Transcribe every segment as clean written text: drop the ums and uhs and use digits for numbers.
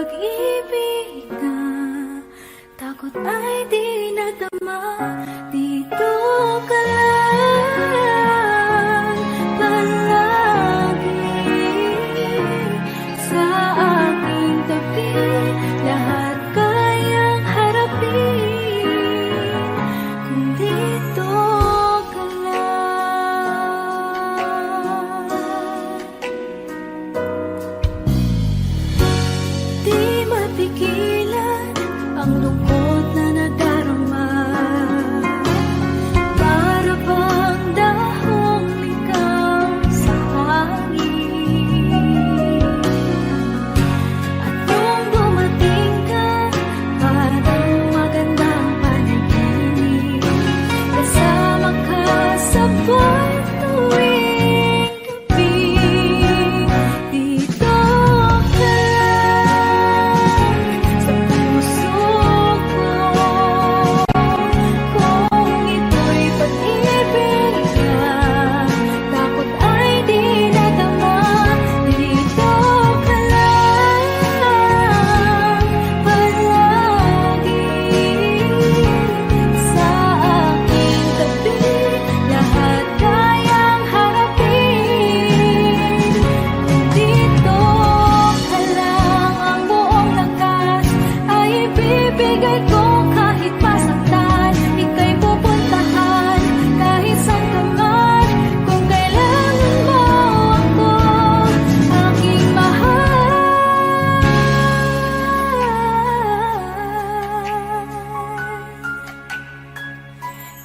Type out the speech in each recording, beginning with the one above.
pag-ibig na takot ay di nadama. Dito ka lang palagi sa aking tabi. Lahat kayang harapin kung dito ka lang. Di mapigilan ang lungkot na nadarama. Para bang dahong ligaw sa hangin. At nung dumating ka, parang magandang panaginip. Kasama ka sa buwan tuwing gabi. Dito ka sa puso ko. Kung ito'y pag-ibig na takot ay di nadama. Dito ka lang palagi sa aking tabi. Lahat kayang harapin kung dito ka lang. Ang buong lakas ay ibibigay ko kahit masaktan. Ika'y pupuntahan kahit saan ka man. Kung kailangan mo ako, aking mahal.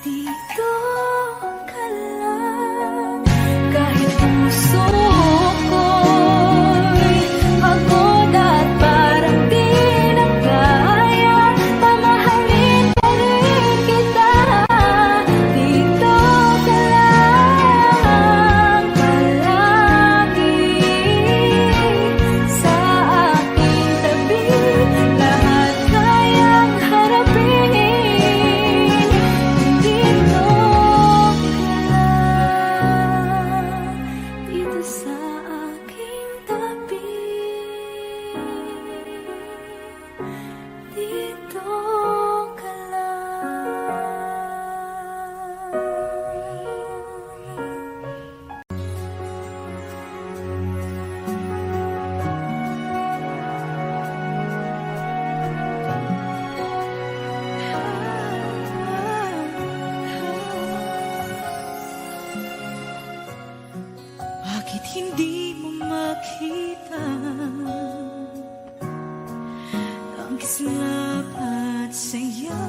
Dito ka lang. Kahit puso ko'y pagod at parang di na kaya, mamahalin pa rin kita. Dito ka lang palagi sa aking tabi. Lahat kayang harapin kung dito ka lang. Dito sa aking tabi. Dito ka Bakit hindi mo makita ang kislap at saya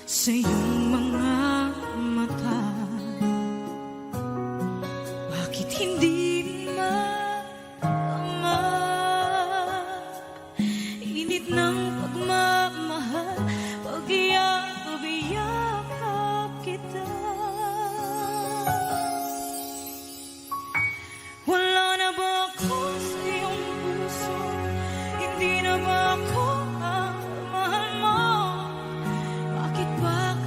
sa iyong mga mata? Bakit hindi maama init ng pagmamahal pag iyakap kita? Wala na ba ako sa iyong puso? Hindi na ba ako ang mahal mo? Bakit ba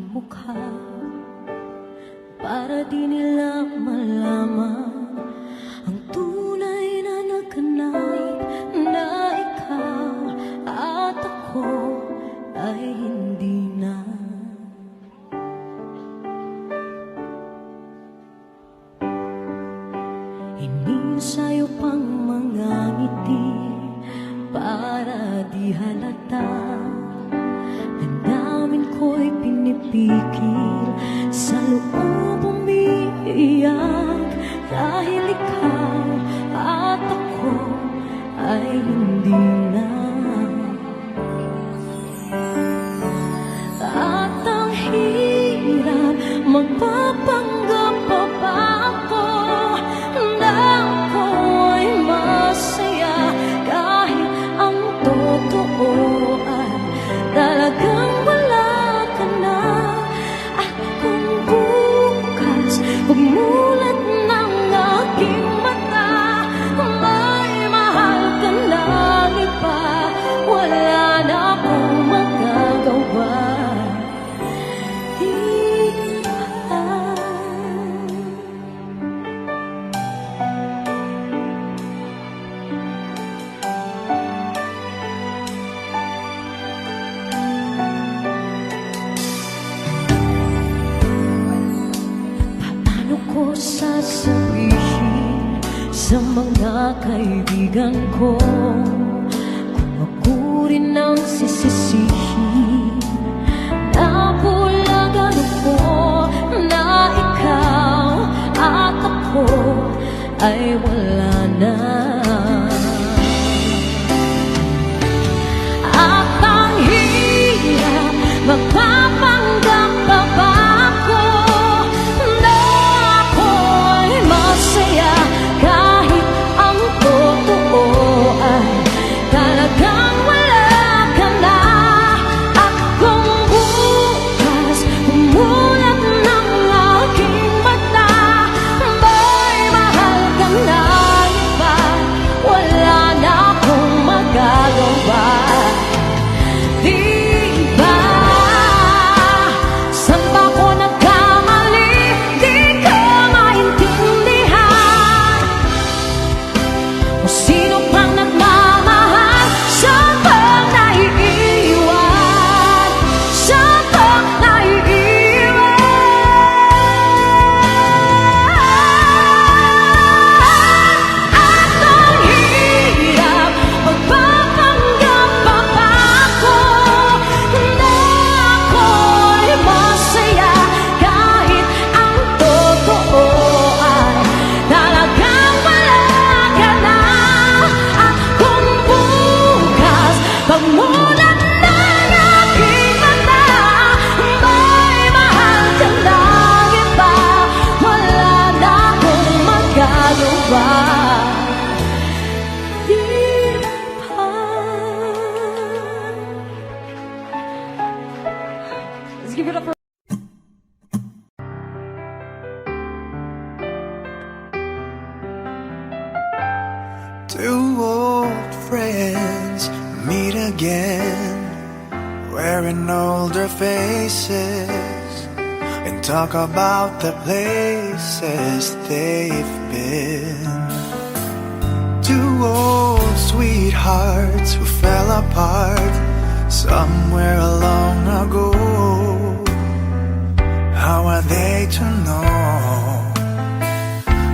mukha, para di nila malaman ang tunay na naganap, na ikaw at ako ay hindi na. Inisayo pang mga ngiti para di halata. Damdamin ko'y pinipigil, sa loob umiiyak, dahil ikaw at ako ay hindi na. At ang hirap, magpapanggap pa ba ako na ako'y masaya, kahit ang totoo ay talagang wala ka na. At kung bukas pagmulat ng aking mata, may mahal ka na iba, wala na akong magagawa. Paano ko sasabihin sa mga kaibigan ko kung ako rin ang sisisihin? Nabulagan ako na ikaw at ako ay wala na. At ang hirap, magpapanggap pa ba ako na ako'y masaya, kahit ang totoo ay talagang wala ka na. At kung bukas umulat ng aking mata, may mahal ka na iba, wala na akong magagawa. Di ba? Saan ba ko nagkamali? Di ko maintindihan. Kung sino pang nagmamahal, siya pang naiiwan, siya pang naiiwan. At ang hirap, magpapanggap pa ba ako na ako'y masaya, kahit ang totoo ay talagang wala ka na. At kung bukas pagmulat ng aking mata, may mahal ka na iba, wala na akong magagawa. Di ba? Let's give it up for Two old friends meet again, wearing older faces, and talk about the places they've been. Two old sweethearts who fell apart somewhere long ago. How are they to know?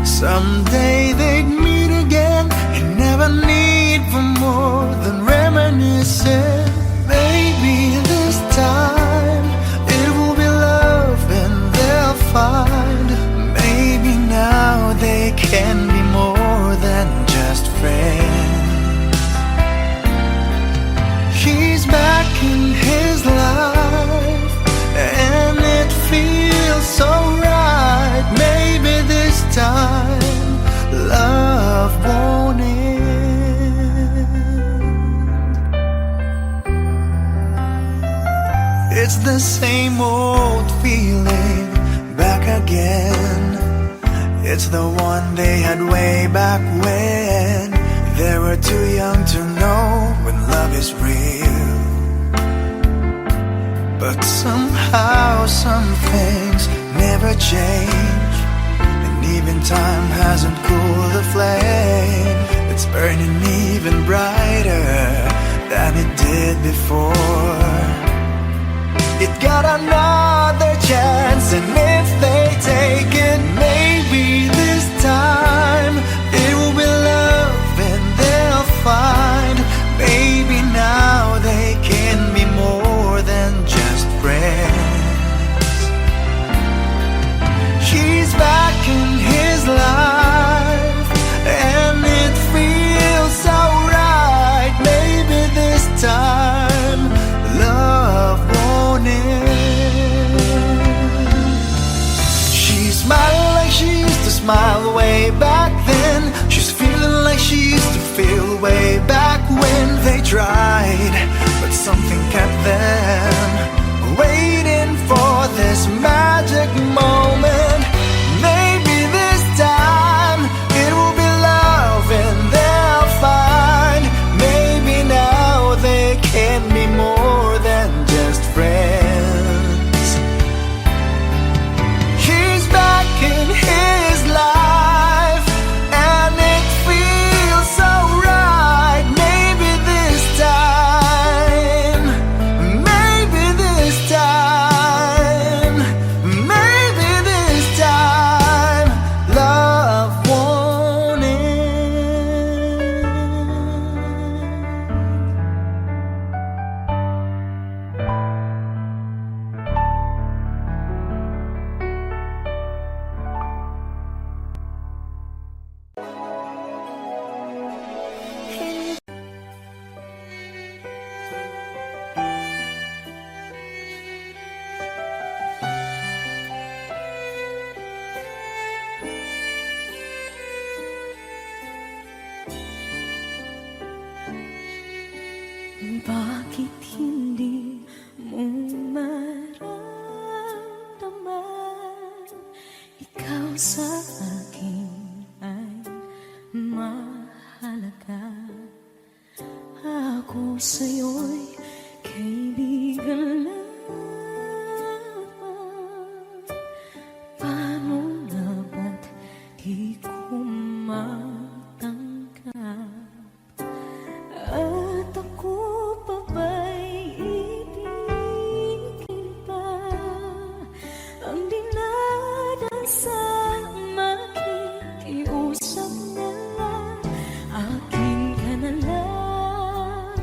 Someday they'd meet again and never need for more than reminiscing. Maybe this time it will be love and they'll find. Maybe now they can be more than just friends. She's back in his life and it feels so right. Maybe this time love won't end. It's the same old feeling back again. It's the one they had way back when they were too young to know when love is real. But somehow some things never change, and even time hasn't cooled the flame. It's burning even brighter than it did before. It got another chance, and if they take it, maybe this time it will be love and they'll find. Maybe now they can be more than just friends. She's back in his life, and it feels so right. Maybe this time love won't end. She's smiling like she used to smile way back then. She's feeling like she used to feel way back when they tried, but something kept them waiting for this magic moment. Maybe this time it will be love and they'll find. Maybe now they can be more than just friends. He's back in his life, and it feels so right. Maybe this time, maybe this time, maybe this time, love won't end. Bakit hindi mo maramdaman? Ikaw sa akin ay mahalaga. Ako sa'yo'y kaibigan lang. Paano nga ba't di ko matanggap? At ako pa ba'y ibigin pa? Ang dinadasang makikiusap na lang. Akin ka na lang,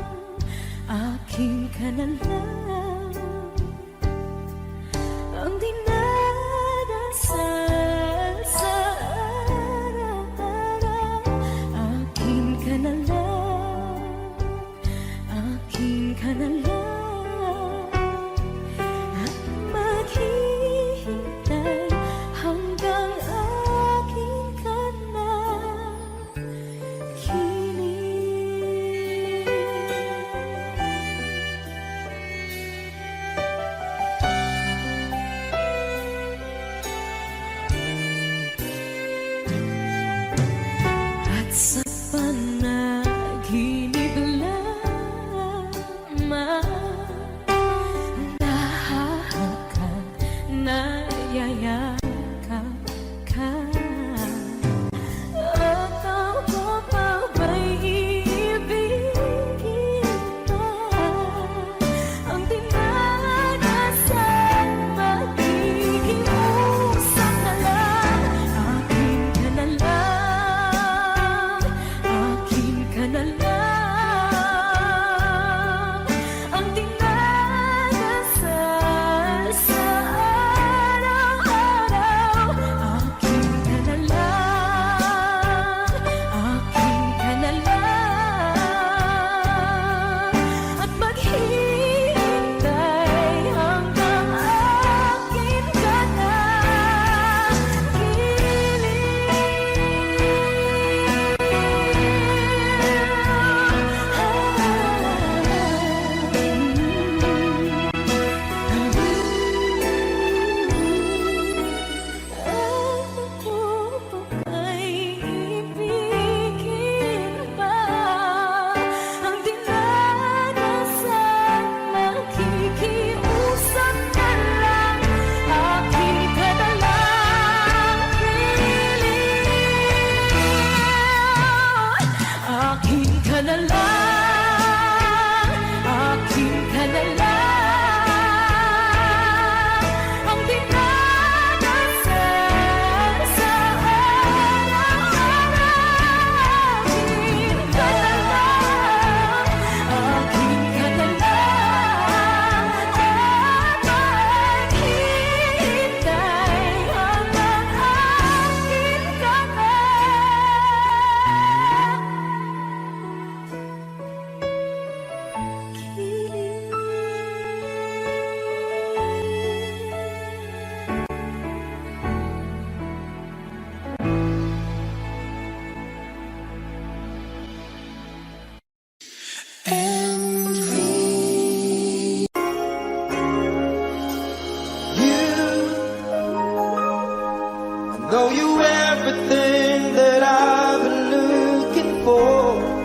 know you everything that I've been looking for.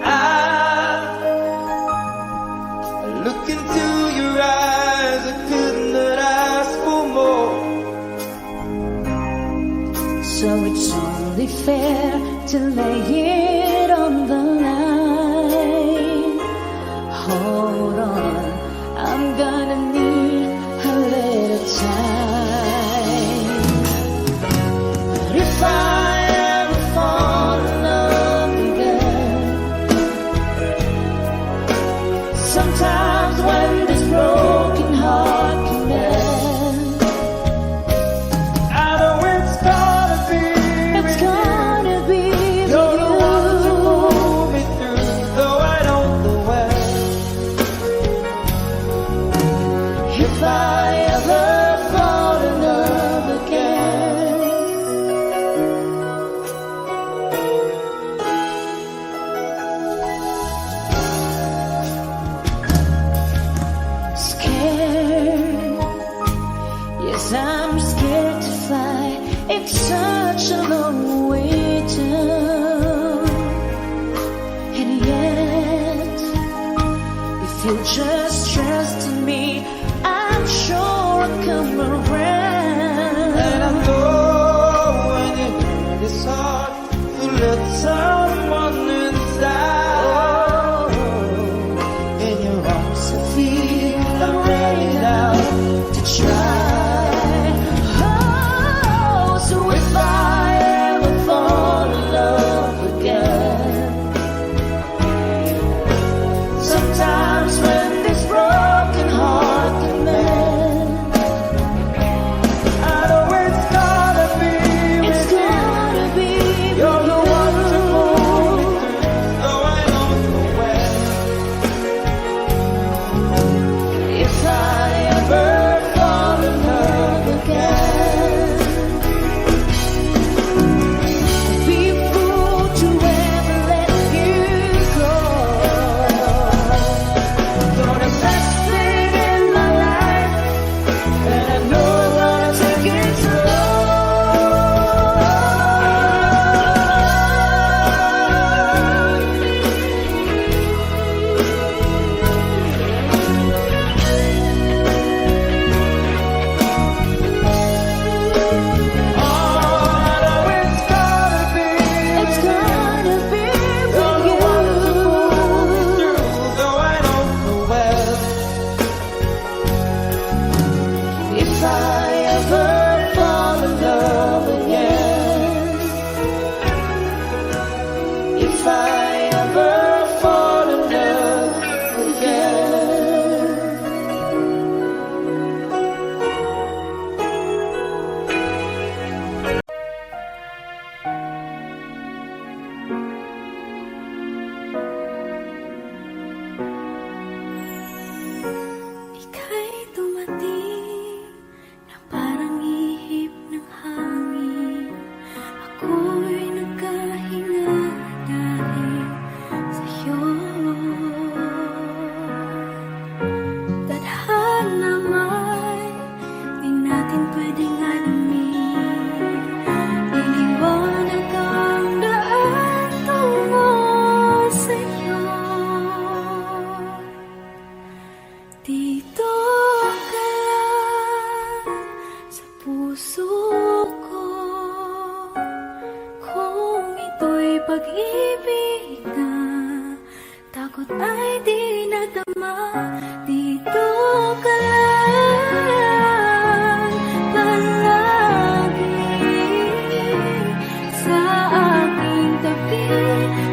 I look into your eyes, I could not ask for more. So it's only fair to lay it on the line. Hold on, I'm gonna need a little time. But if I ever fall in love again, sometimes when this broken heart can mend, I know it's gonna be it's gonna be you're the one to with pull me through, though I don't know where. you. If I ever fall in love again, scared, yes, I'm scared to fly. It's such a long way down, and yet if you just trust in me, I'm sure I'll come around. And I know when you hear this heart, you let someone inside. In your arms I feel I'm ready now To try. Oh, so if I ever fall in love again, sometimes when this broken heart can mend, I know it's gonna be it's with you. gonna be You're the with one to you. pull me through, though I don't know where. If I ever fall in love again, I'd be a fool to ever let you go. You're the best thing in my life, and I know I'm gonna take it I know it's gonna be It's gonna be you're the one to pull me with you. through, though I don't know where. If I ever fall in love again, if I ever fall in love again. Ika'y dumating na parang ihip ng hangin. Ako'y nagkahinga dahil sa'yo. Tadhana man, di natin pwedeng alamin. Iniwanag ang daan tungo sa'yo. Dito ka lang sa puso ko. Kung ito'y pag-ibig na takot ay di nadama. Dito ka lang palagi sa aking tabi.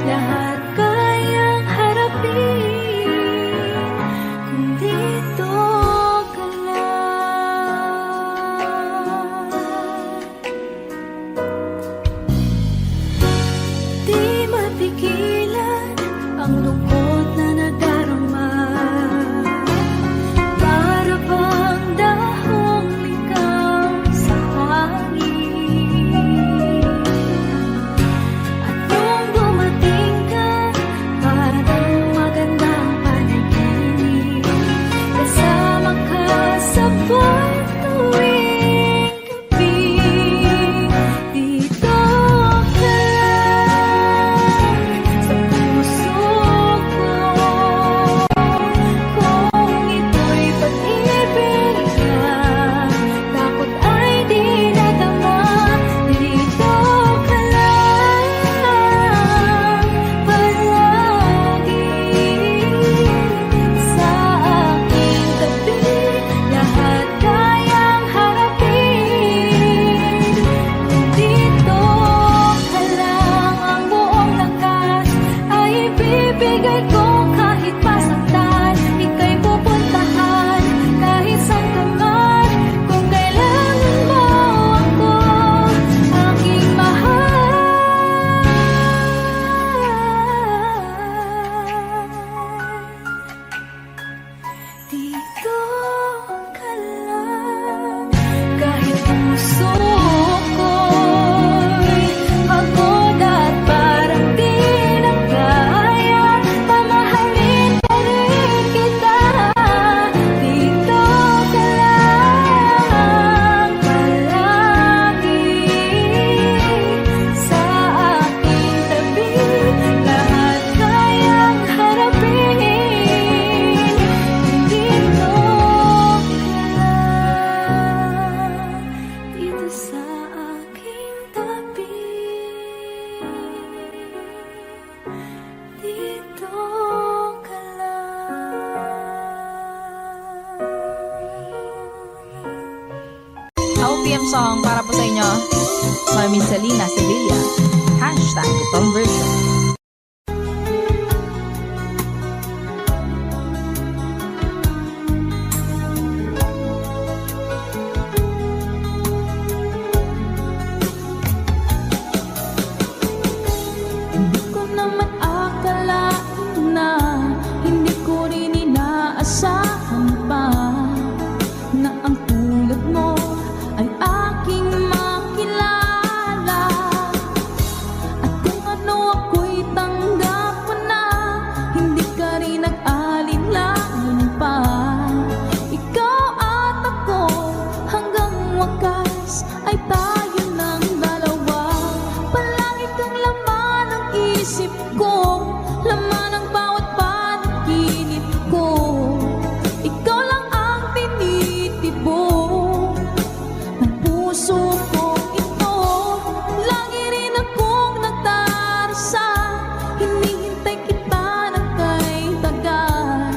Lahat kayang harapin kung dito ka lang. Di mapigilan ang lungkot na nadarama. Para bang dahong ligaw sa hangin. At nung dumating ka, parang magandang panaginip. Kasama OPM song para po sa inyo. Mami Selena Sevilla. Hashtag Totoong Version. Hindi ko naman akalain na hindi ko rin inaasahan pa na ang tulad mo ay aking makilala. At kung ano ako'y tanggap mo na, hindi ka rin nag-alinlangan pa. Ikaw at ako hanggang wakas ay tayo ng dalawa. Palagi kang laman ng isip ko, laman ng bawat panaginip ko. Ikaw lang ang tinitibok ng puso ko ito. Lagi rin akong nagdarasal, hinihintay kita ng kay tagal.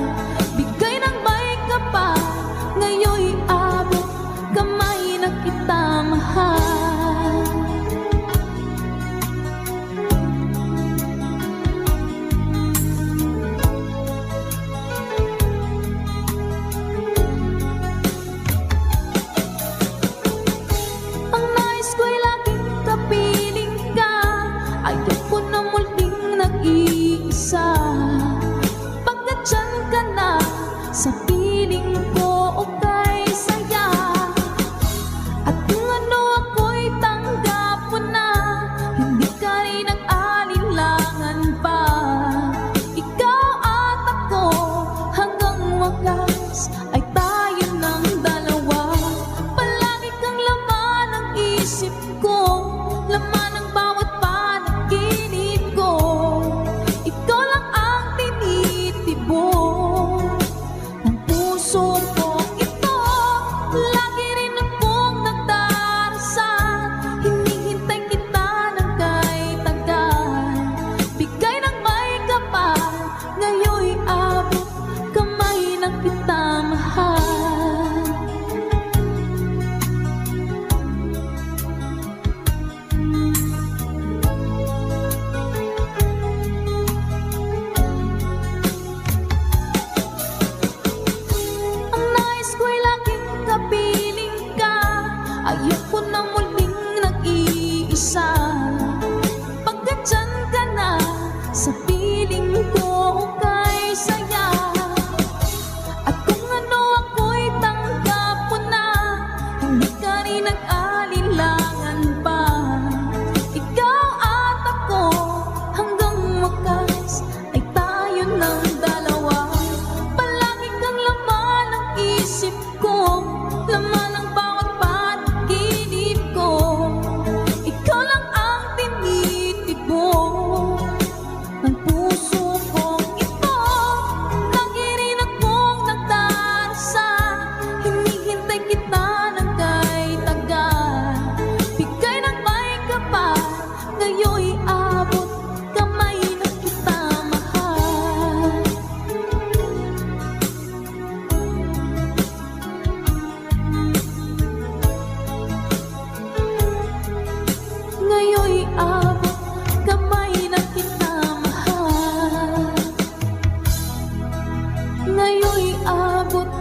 Bigay ng may kapal, ngayon'y abot kamay na kita mahal. Ang nais ko'y laging kapiling ka, ayoko na muling nag-iisa. Pagkat dyan ka na, sa piling ko okay saya. At kung ano ako'y tanggap mo na, hindi ka rin nag-alinlangan pa. Ikaw at ako hanggang wakas ay tayo ng dalawa. Palagi kang laman ng isip ko, laman ng bawat panaginip ko. Ikaw lang ang tinitibok ng puso ko ito. Lagi rin akong nagdarasal, hinihintay kita ng kay tagal. Bigay ng may kapal, ngayon'y abot kamay na kita mahal. Ang nais ko'y laging kapiling ka, ayoko na muling nag-iisa. Pagkat dyan ka na, sa piling ko okay saya. At kung ano ako'y tanggap mo na, hindi ka rin nag-alinlangan pa. Ikaw at ako hanggang wakas ay tayo ng dalawa. Palagi kang laman ng isip ko, laman ng bawat panaginip ko. Ikaw lang ang tinitibok ng puso ko ito. Lagi rin akong nagdarasal, hinihintay kita ng kay tagal. Bigay ng may kapal, ngayon'y abot kamay na kita mahal. Ngayon'y abot kamay na kita mahal. Ngayon'y abot.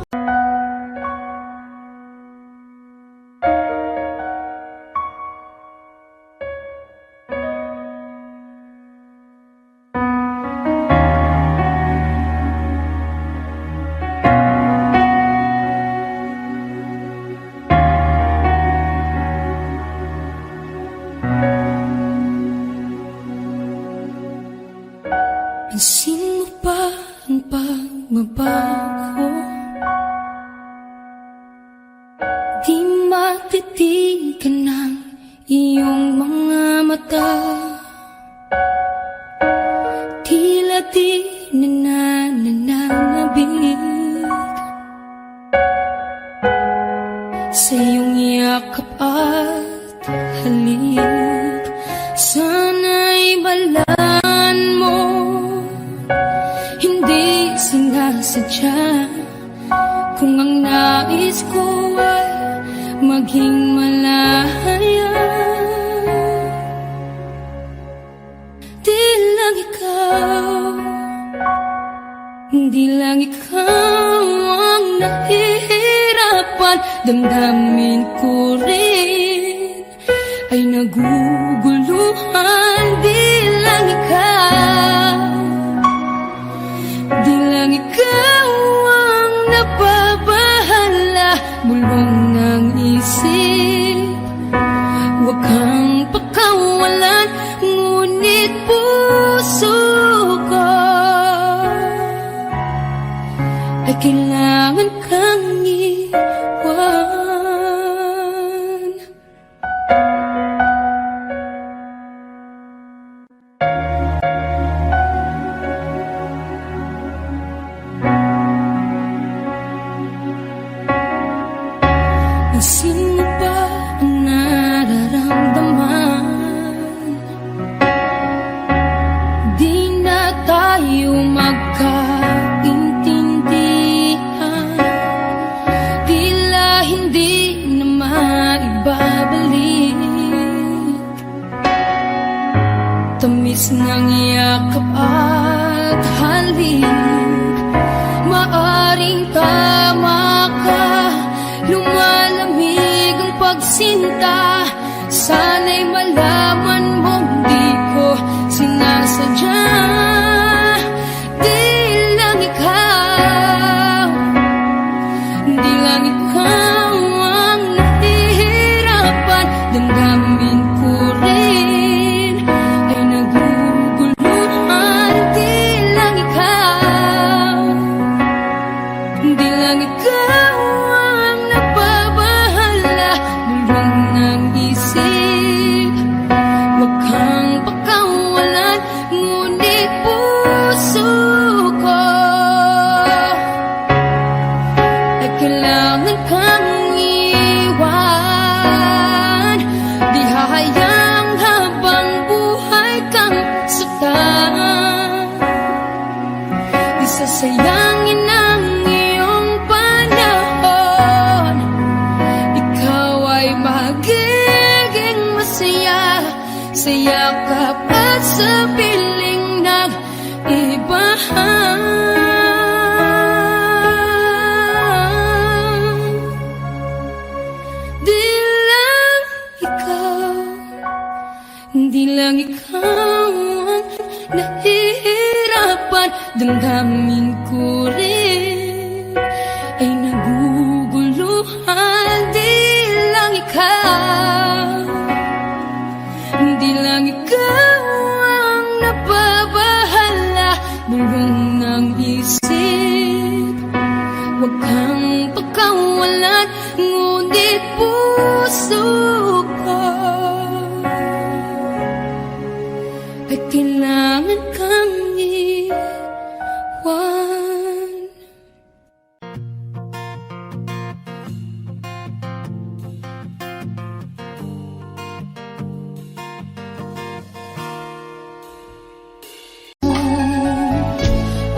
Pansin mo ba ang pagbabago? Di matitigan ng iyong mga mata. Tila di na nananabig sa iyong yakap at halik. Sana'y balaan mo, hindi sinasadya. Kung ang nais ko ay maging malaya. Di lang ikaw, di lang ikaw ang nahihirapan. Damdamin ko rin ay naguguluhan. Di lang ikaw, di lang ikaw ang nababahala. Bulong ng isip, huwag kang pakawalan. Ngunit puso ko ay kailangan kang iwan. Pansin mo ba ang nararamdaman? Di na tayo magkaintindihan. Tila hindi na maibabalik tamis ng yakap at halik. Maaring tama ka, lumalamig ang pagsinta. Sana'y malaman mong di ko sinasadya. Di lang ikaw, di lang ikaw ang nahihirapan. Damdamin ko rin ay naguguluhan. Di lang ikaw, di lang ikaw ang nababahala. Bulong ng isip, huwag kang pakawalan. Ngunit puso ko ay kailangan kang iwan. Di hahayang habang buhay kang saktan. Di sasayangin ang iyong panahon. Ikaw ay magiging masaya sa yakap at sa piling ng iba. Di lang ikaw, di lang ikaw ang nahihirapan. Damdamin ko rin ay naguguluhan. Di lang ikaw, di lang ikaw ang nababahala. Bulong ng isip, huwag kang pakawalan. Ngunit puso ko ay kailangan kang iwan.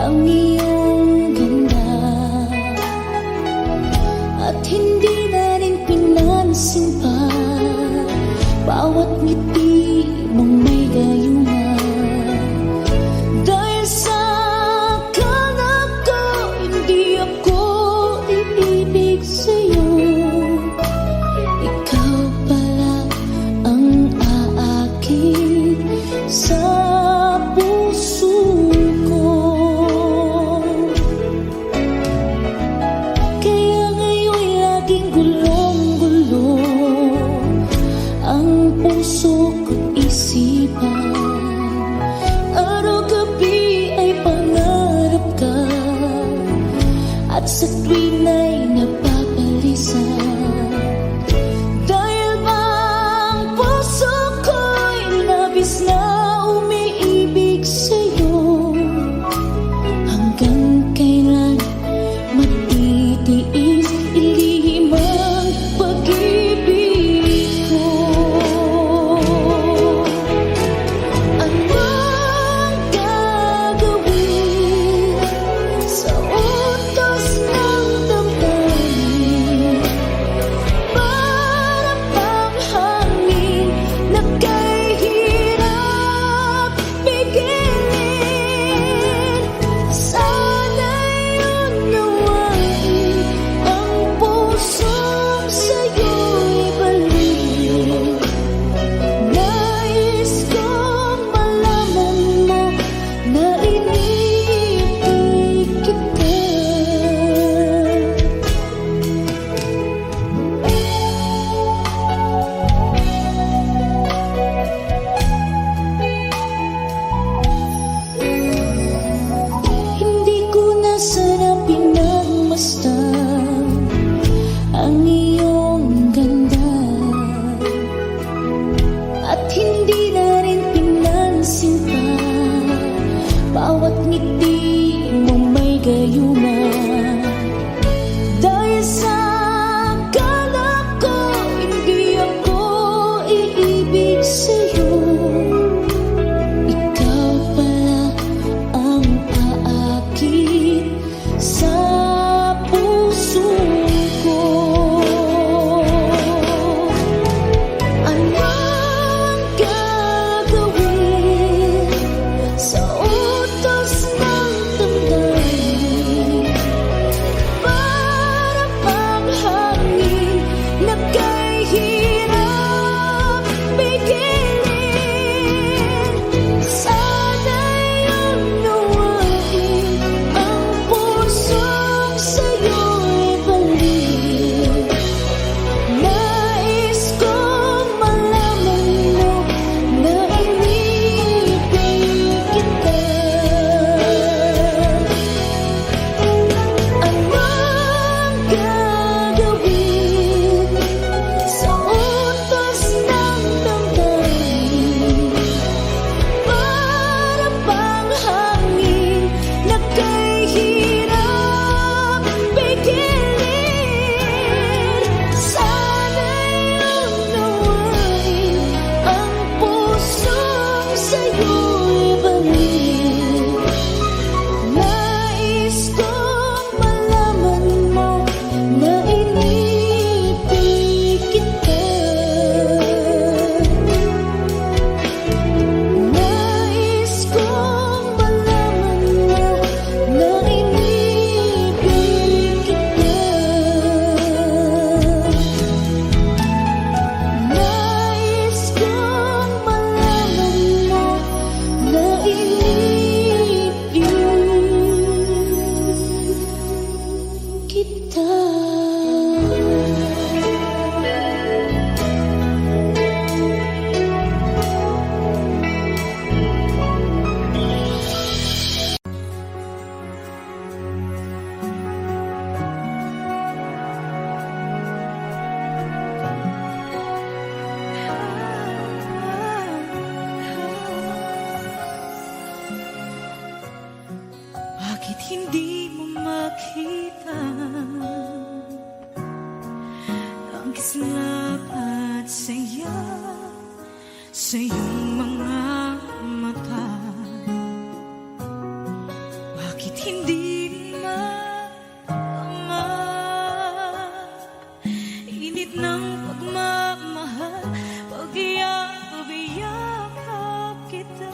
Ang iyong ganda at hindi na rin pinansin pa. Bawat ngiti mong may gayungan. Dahil sa kanap ko, hindi ako iibig sa'yo. Ikaw pala ang aakit sa puso ko. Kaya ngayon'y laging gulong-gulo ang puso ko't isipan. Araw-gabi ay pangarap ka, at sa tuwin ay napapalisan. Dahil bang puso ko'y labis na umiibig sa'yo. Hanggang kailan matitiis ilihim ang pag-ibig ko? Anong gagawin sa utos ng kislap at saya sa iyong mga mata. Bakit hindi maama? Init ng pagmamahal, pag-iyakap kita.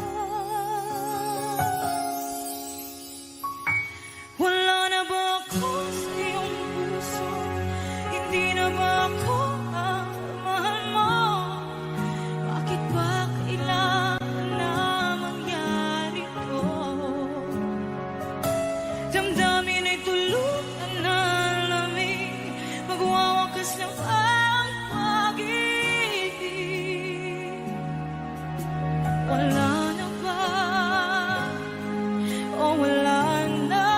Wala na ba ako sa iyong puso? Hindi na ba ako ang mahal mo? Bakit ba kailangan na mangyari to? Damdamin ay tulutan na lamig, magwawakas ng ang pag-ibig. Wala na ba? O wala na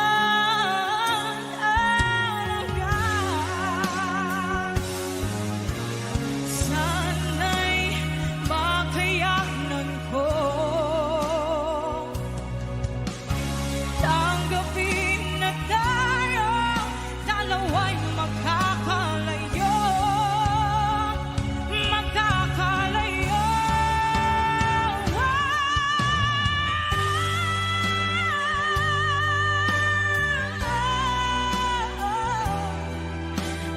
talaga? Sana'y makayanan ko tanggapin na tayo dalawa'y makakalayo. Makakalayo.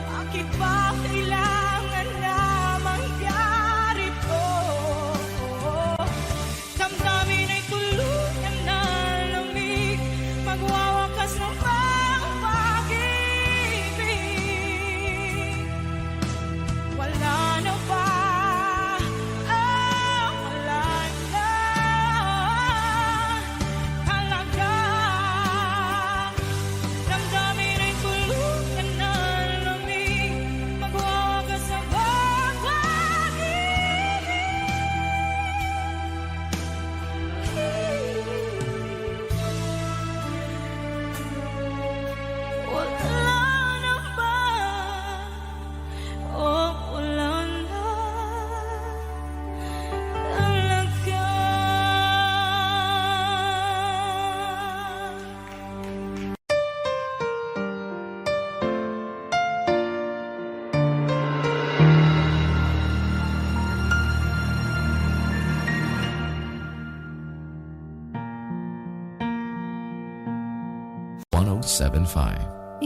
Bakit ba kailangan na mangyari to? Damdamin ay tuluyan na lamig, magwawakas ng pag-ibig. Wala na ba? Wala na talaga. Damdamin ay tuluyan na lamig, magwawakas ng pag-ibig. Wala na ba? O wala na talaga?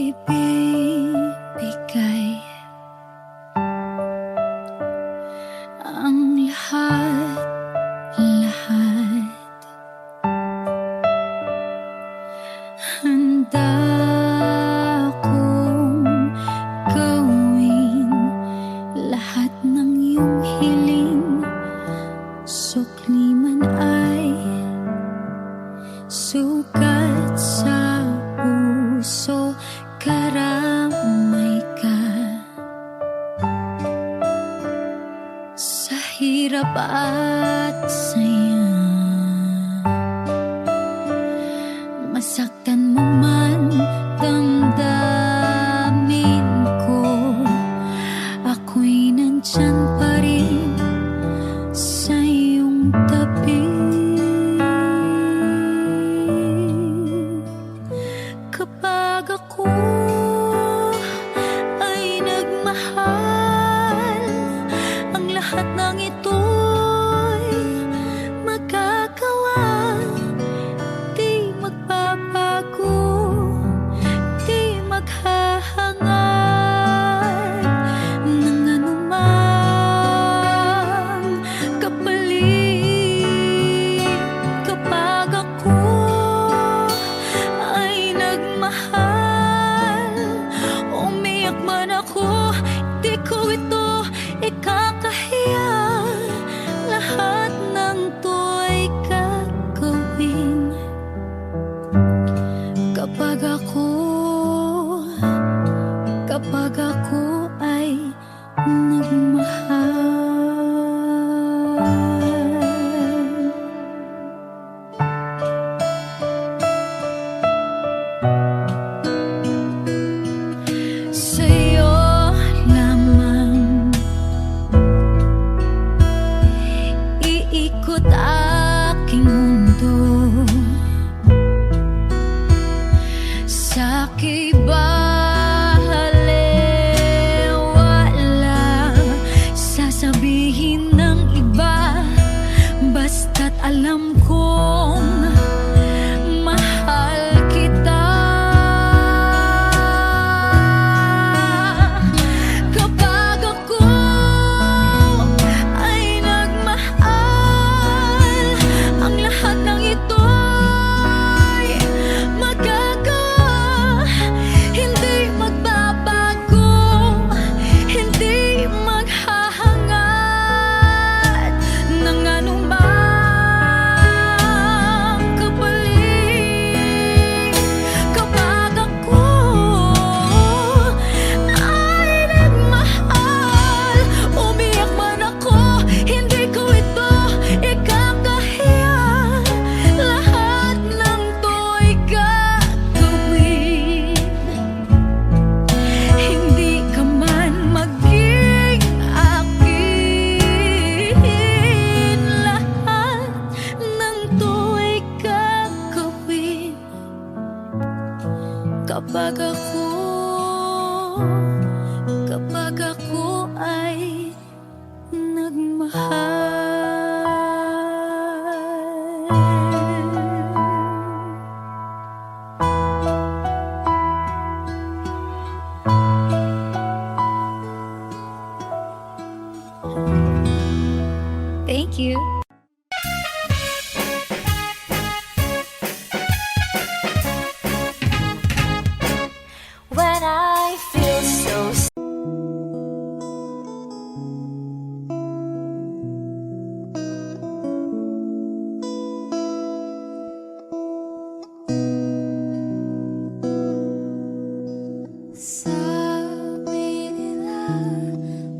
Ibibigay ang lahat. Handa kong gawin lahat ng iyong hiling, sukli man ay sugat sa puso, karamay ka sa hirap at saya. Masaktan mo man, damdamin ko, ako'y nandyan pa rin sa iyong tabi. Kapag ako ay nagmahal, ang lahat ng ito'y magagawa. Di magbabago, di maghahangad ng anumang kapalit. Kapag ako ay nagmahal, umiyak man ako, di ko ito ikakahiya. Lahat ng to'y gagawin kapag ako ay nagmahal. Sa'yo lamang iikot aking mundo, sa'ki baliwala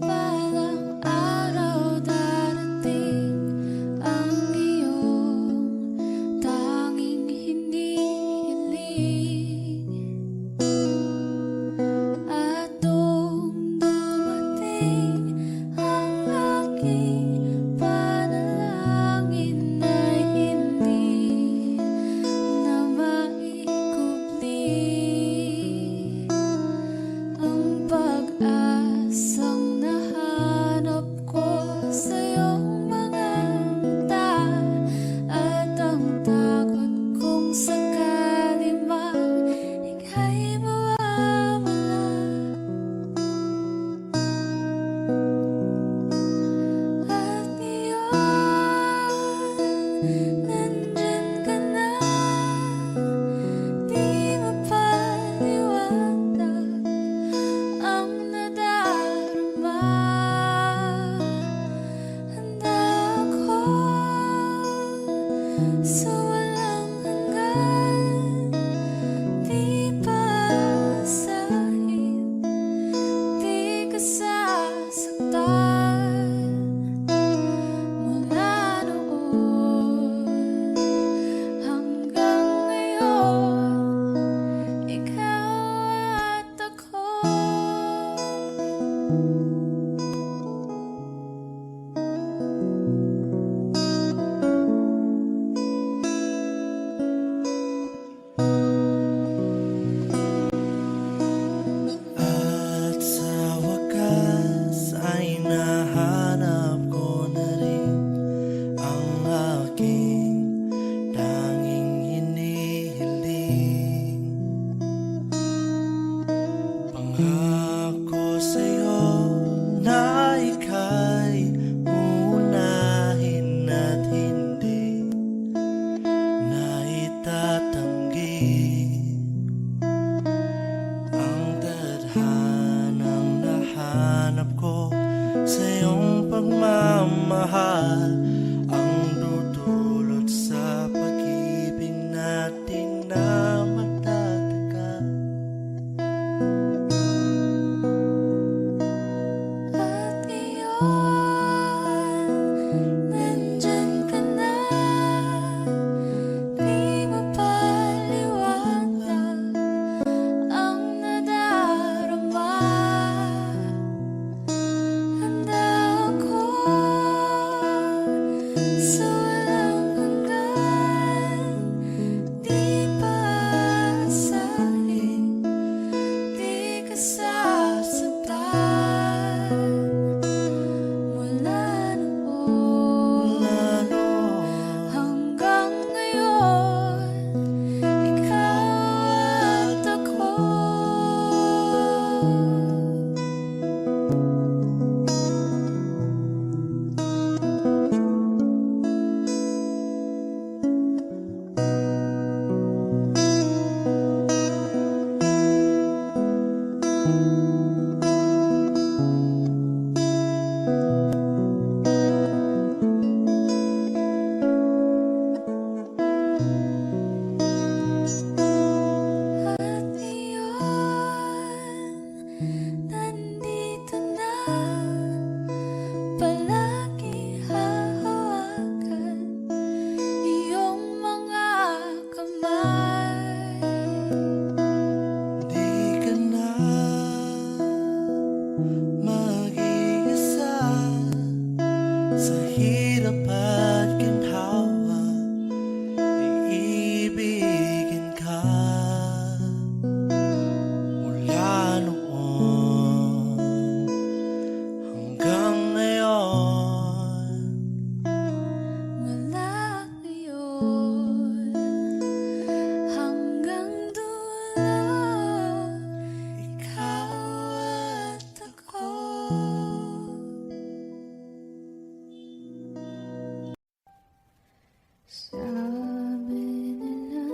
Balang araw darating ang iyong tanging hinihiling. At nung dumating ang aking panalangin ay hindi na maikubli ang pag-asang nahanap ko sa iyong mga mata at ang takot kong sakali mang ika'y mawawala. At ngayon, nandyan ka na, di mapaliwanag ang nadarama. Handa ako sa walang hanggan, di paasahin, di ka sasaktan. Mula noon hanggang ngayon, ikaw at ako. At sa wakas ay nahanap ko na rin ang aking tanging hinihiling. Pangako sa'yo na ika'y uunahin at hindi na itatanggi ang tadhanang nahanap ko sa iyong pagmamahal, ang dudulot sa pag-ibig natin na magtatagal. At ngayon, nandyan ka na, di mapaliwanag ang nadarama. Handa ako sa walang hanggan, di paasahin, di ka sasaktan. Mula noon hanggang ngayon, ikaw at ako. At ngayon, nandito na, palagi hahawakan iyong mga kamay. Di ka na mag-iisa sa hirap at ginhawa, iibigin ka. Mula noon hanggang ngayon, Mula ngayon hanggang dulo, ikaw at ako. Sabi nila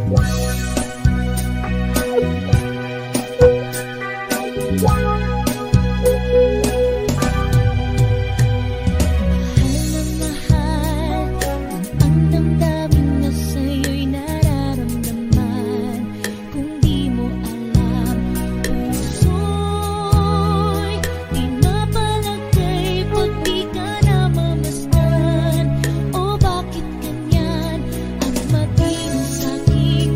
Mahal ang damdamin na sa'yo'y nararamdaman. Kung di mo alam, puso'y di napalagay pag di ka namamasdan. O bakit ganyan ang maging sa'king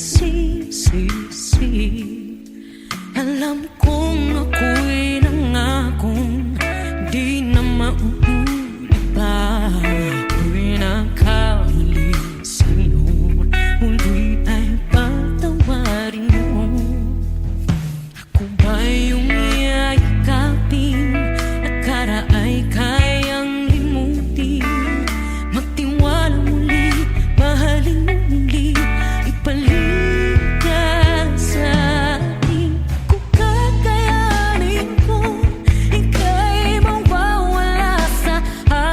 nagsisisi. Alam kong ako'y nangakong di na mauulit pa. Ako'y nakamali sa'yo, muli ay patawarin mo. Ako ba yung yayakapin, nakaraay kayang limutin? Magtiwala muli, mahalin mo muli, ibalik ka sa akin. Kung kakayanin ko, ika'y mawawala sa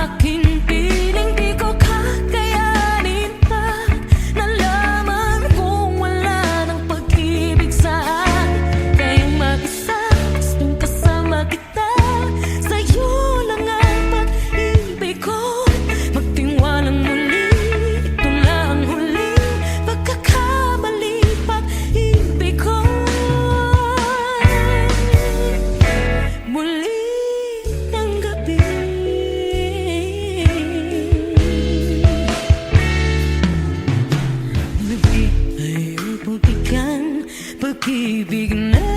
aking piling. Di ko kakayanin pa, nalaman kong wala ng pag-ibig sa akin. Kayong mag-isa, gustong kasama kita, sa'yo lang ang pag-ibig ko. Magtiwalang muli, ito na ang huling pagkakamali, pag-ibig ko. Muli ng gabi, muli ay upupikan, pag-ibig natin.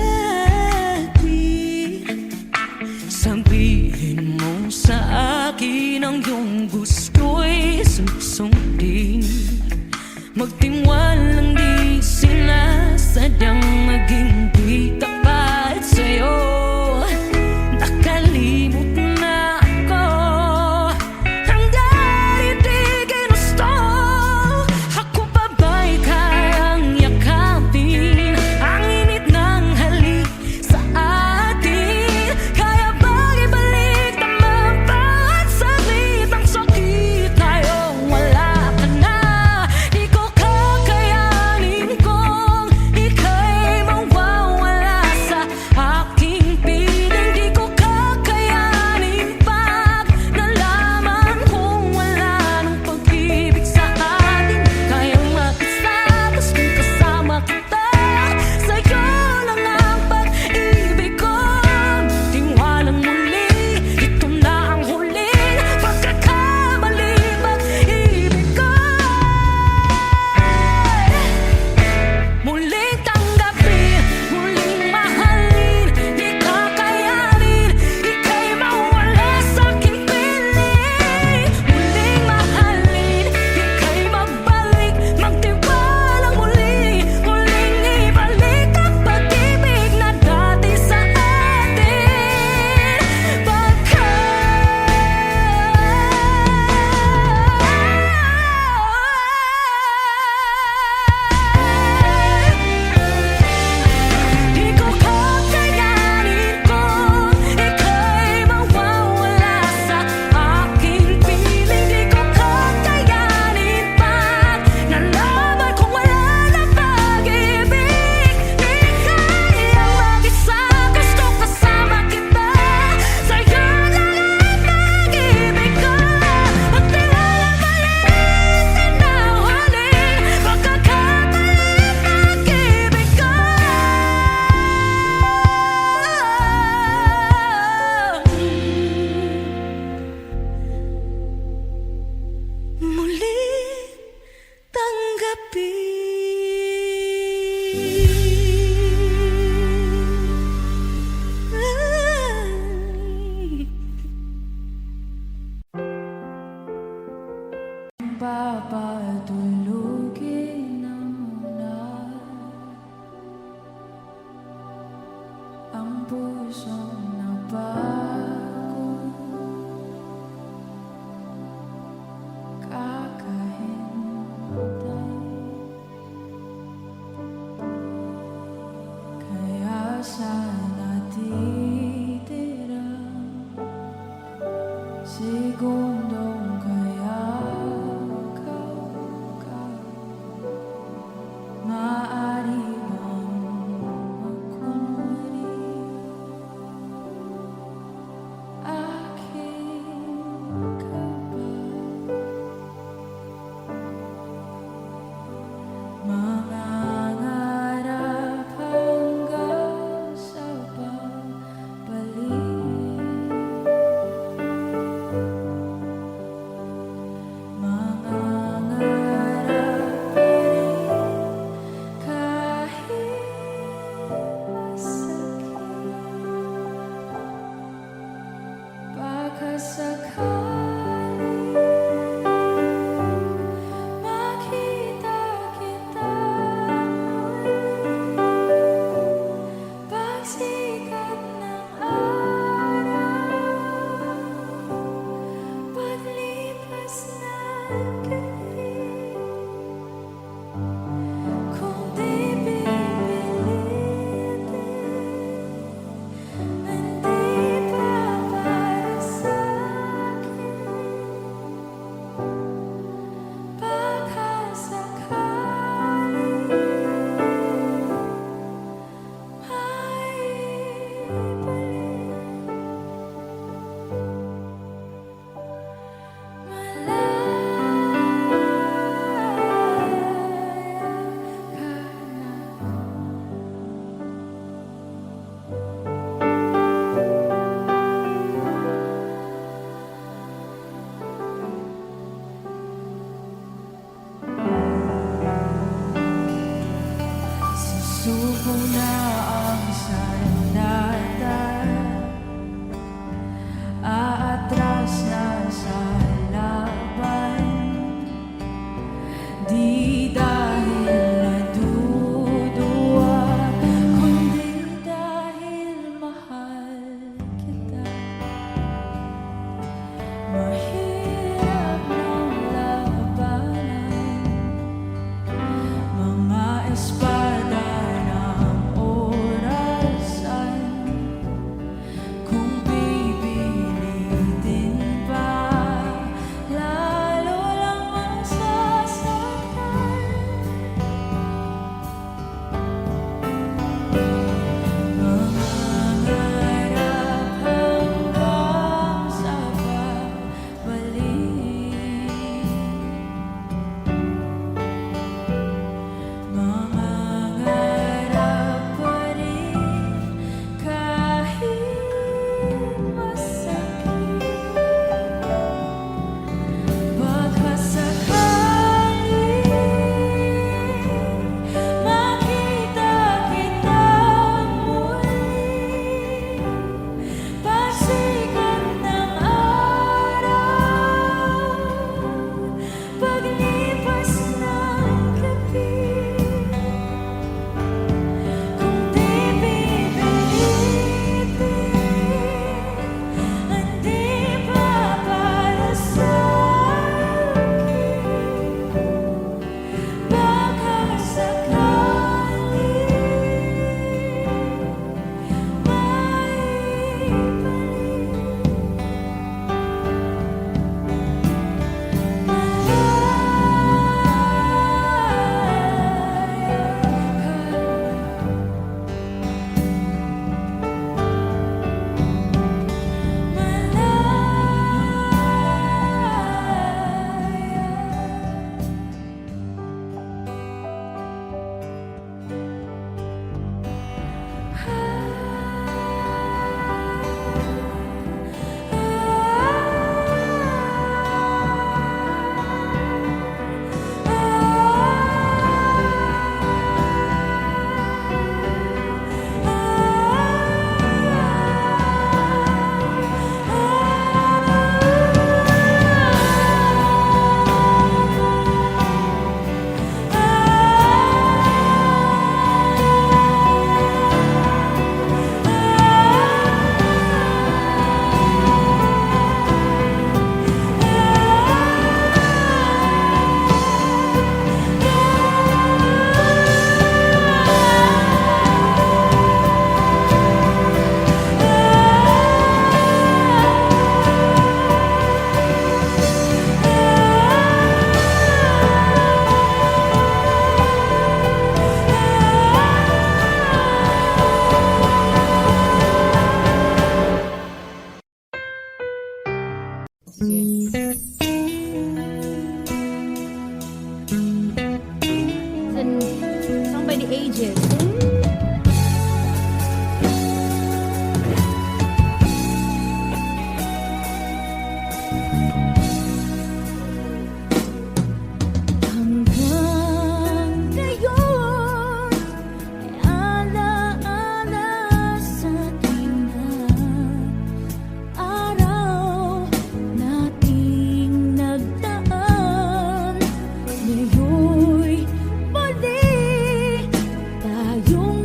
Sabihin mo sa akin ang iyong gusto'y susundin. Magtiwalang di sinasadyang maging di tapat sa'yo. Nakalimot na ako, hanggang di ginusto. Ako pa ba'y kayang yakapin ang init ng halik sa atin? Kaya bang ibalik naman bawat saglit ang sakit? Ngayong wala ka na, di ko kakayanin kung ika'y mawawala sa aking piling. Di ko kakayanin pag nalaman kong wala ng pag-ibig sa atin. Kayang mag-isa, gustong kasama kita, sa'yo lang ang pag-ibig ko. Tiwalang muli, ito na ang huling pagkakamali, pag-ibig ko. Muling tanggapin, muling mahalin, di kakayanin, ika'y mawala sa aking piling. Muling mahalin, ika'y mabalik, magtiwalang muli, muling ibalik ang pag-ibig na dati sa atin. Di ko kakayanin kung ika'y mawawala sa aking piling. Di ko kakayanin pag nalaman kong wala na pag-ibig. Di kayang mag-isa, gusto kasama kita, sa'yo lang ang pag-ibig ko. Magtiwala maliit na huling pagkakamali, pag-ibig ko. Muli tanggapin. Papatulugin na muna ang pusong napagod. Kakahintay, kaya sana titira segundong kaya ka maaari bang magkunwari? Suko na ang sandata, aatras na sa laban. Di dahil naduduwa, kundi dahil mahal kita. Mahirap ng labanan, mga espada ng orasan. Kung pipilitin pa, lalo lang masasaktan. Mangarap hanggang sa pabalik, mangarap pa rin kahit masakit. Baka sakaling makita kita muli, pasikat ng araw, paglipas ng gabi. Kung di pipilitin, hindi pa para sa'kin. Baka sakaling Song by the Ages. hanggang ngayon ay alaala sa ating araw nating nagdaan. Ngayon'y muli tayong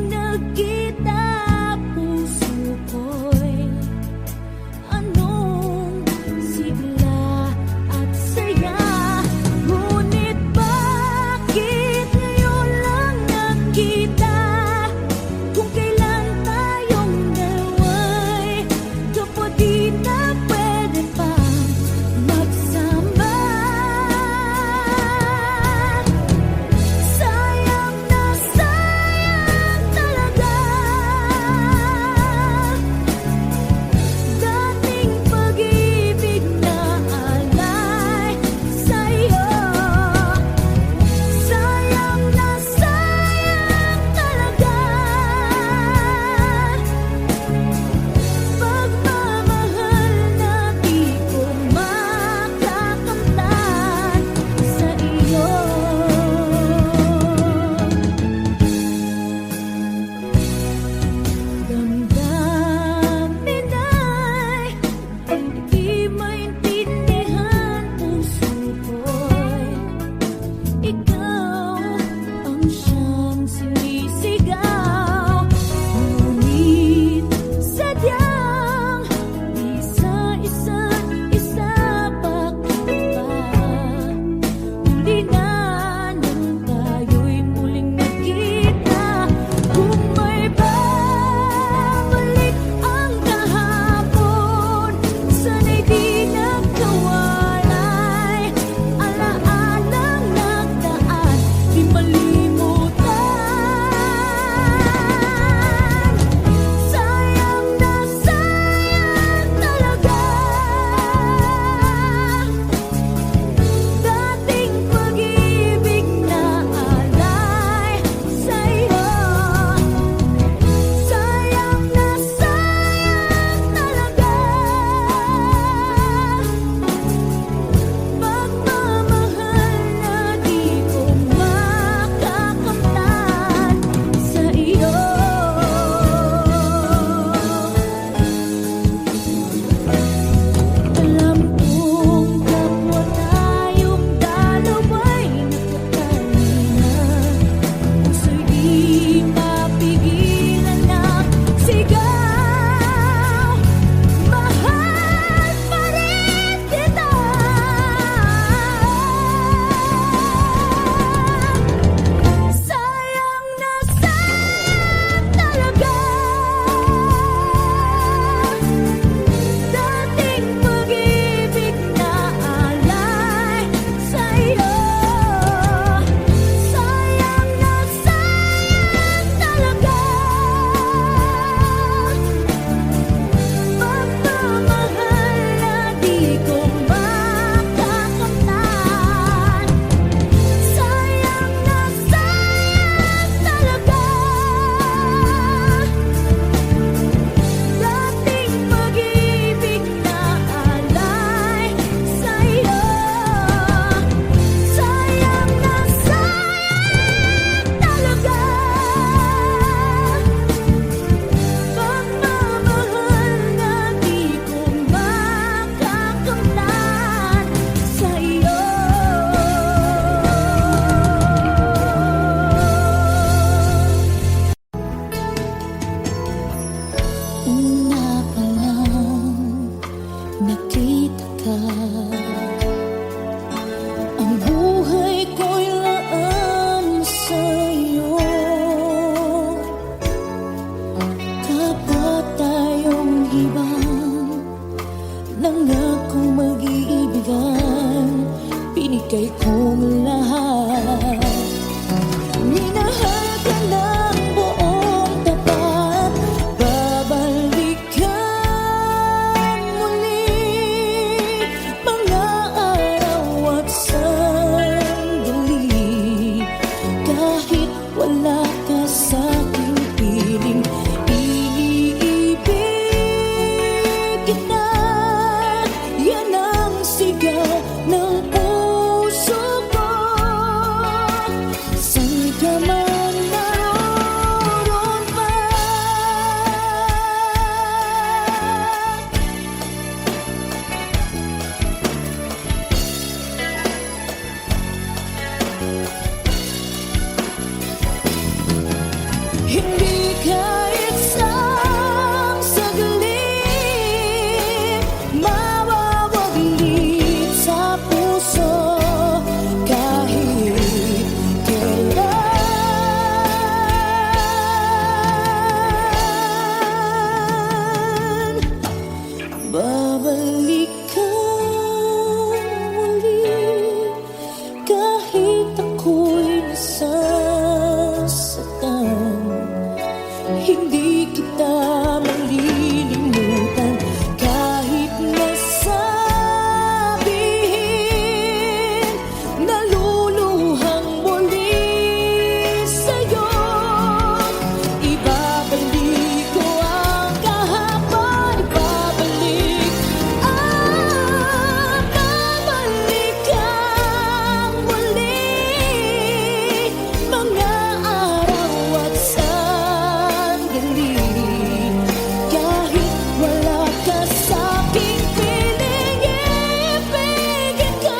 ka sa aking piling. Iniibig kita, yan ang sigaw ng puso ko. Saan ka man naroon pa, hindi kahit isang saglit mawawaglit sa puso kahit kailan. Babalik ka muli kahit ako'y nasasaktan. Hindi kita malilimutan kahit nasabihin. Naluluhang muli sa'yo. Ibabalik ko ang kahapon. Ibabalik ang muli. Mga araw at sandali kahit wala ka sa'king piling. Ibigin ko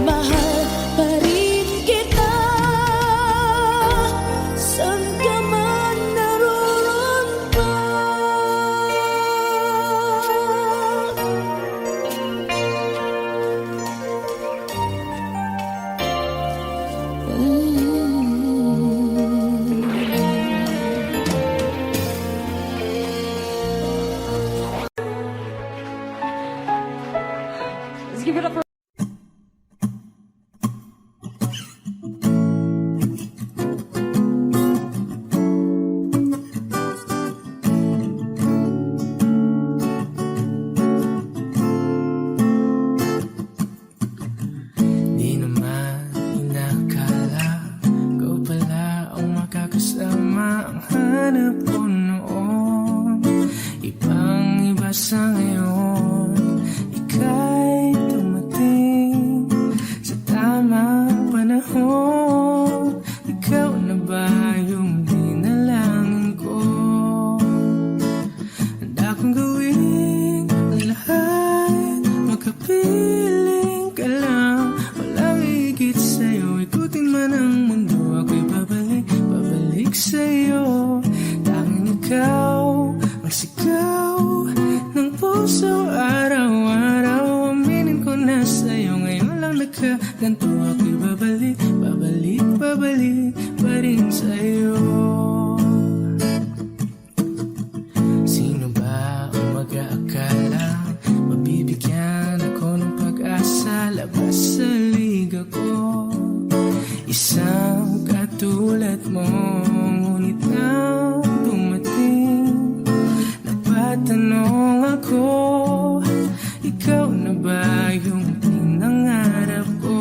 mahal pa rin kita. Saan ka man naroon pa. Let's give it up for Di naman inakala ko pala ang makakasama ang hanap ko noon. Ibang iba sa ngayon, ika'y dumating sa tamang panahon. Ikaw na ba yung dinalangin ko? Handa kong gawin ang lahat, makapiling ka lang. Walang higit sa'yo, ikutin man ang mundo. Ako'y babalik, babalik sa'yo. Tanging ikaw ang sigaw ng puso araw-araw. Aminin ko na sa'yo, ngayon lang nagkaganto. Ako'y babalik, babalik, babalik pa rin sa'yo. Sino ba ang mag-aakala mabibigyan ako ng pag-asa? Labas sa liga ko, isang katulad mo. Ngunit nang dumating, napatanong ako, ikaw na ba yung pinangarap ko?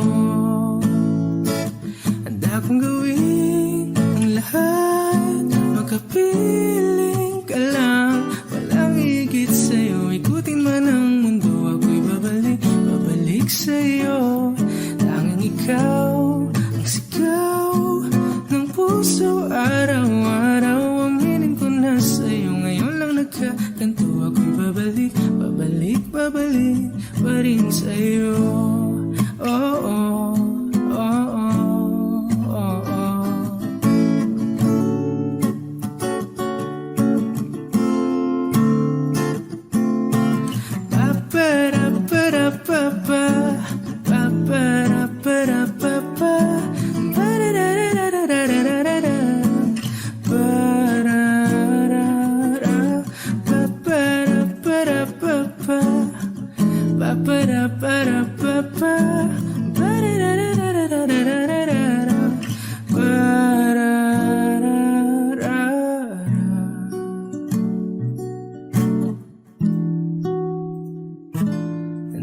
Handa kong gawin ang lahat, makapiling ka lang. Walang higit sa'yo, ikutin man ang mundo. Ako'y babalik, babalik sa'yo. Tanging ikaw ang sigaw ng puso araw-araw. Aminin ko na sa'yo, ngayon lang nagkaganto. Ako'y babalik, babalik, babalik pa rin sa'yo. Oh, oh, oh, oh, oh, oh.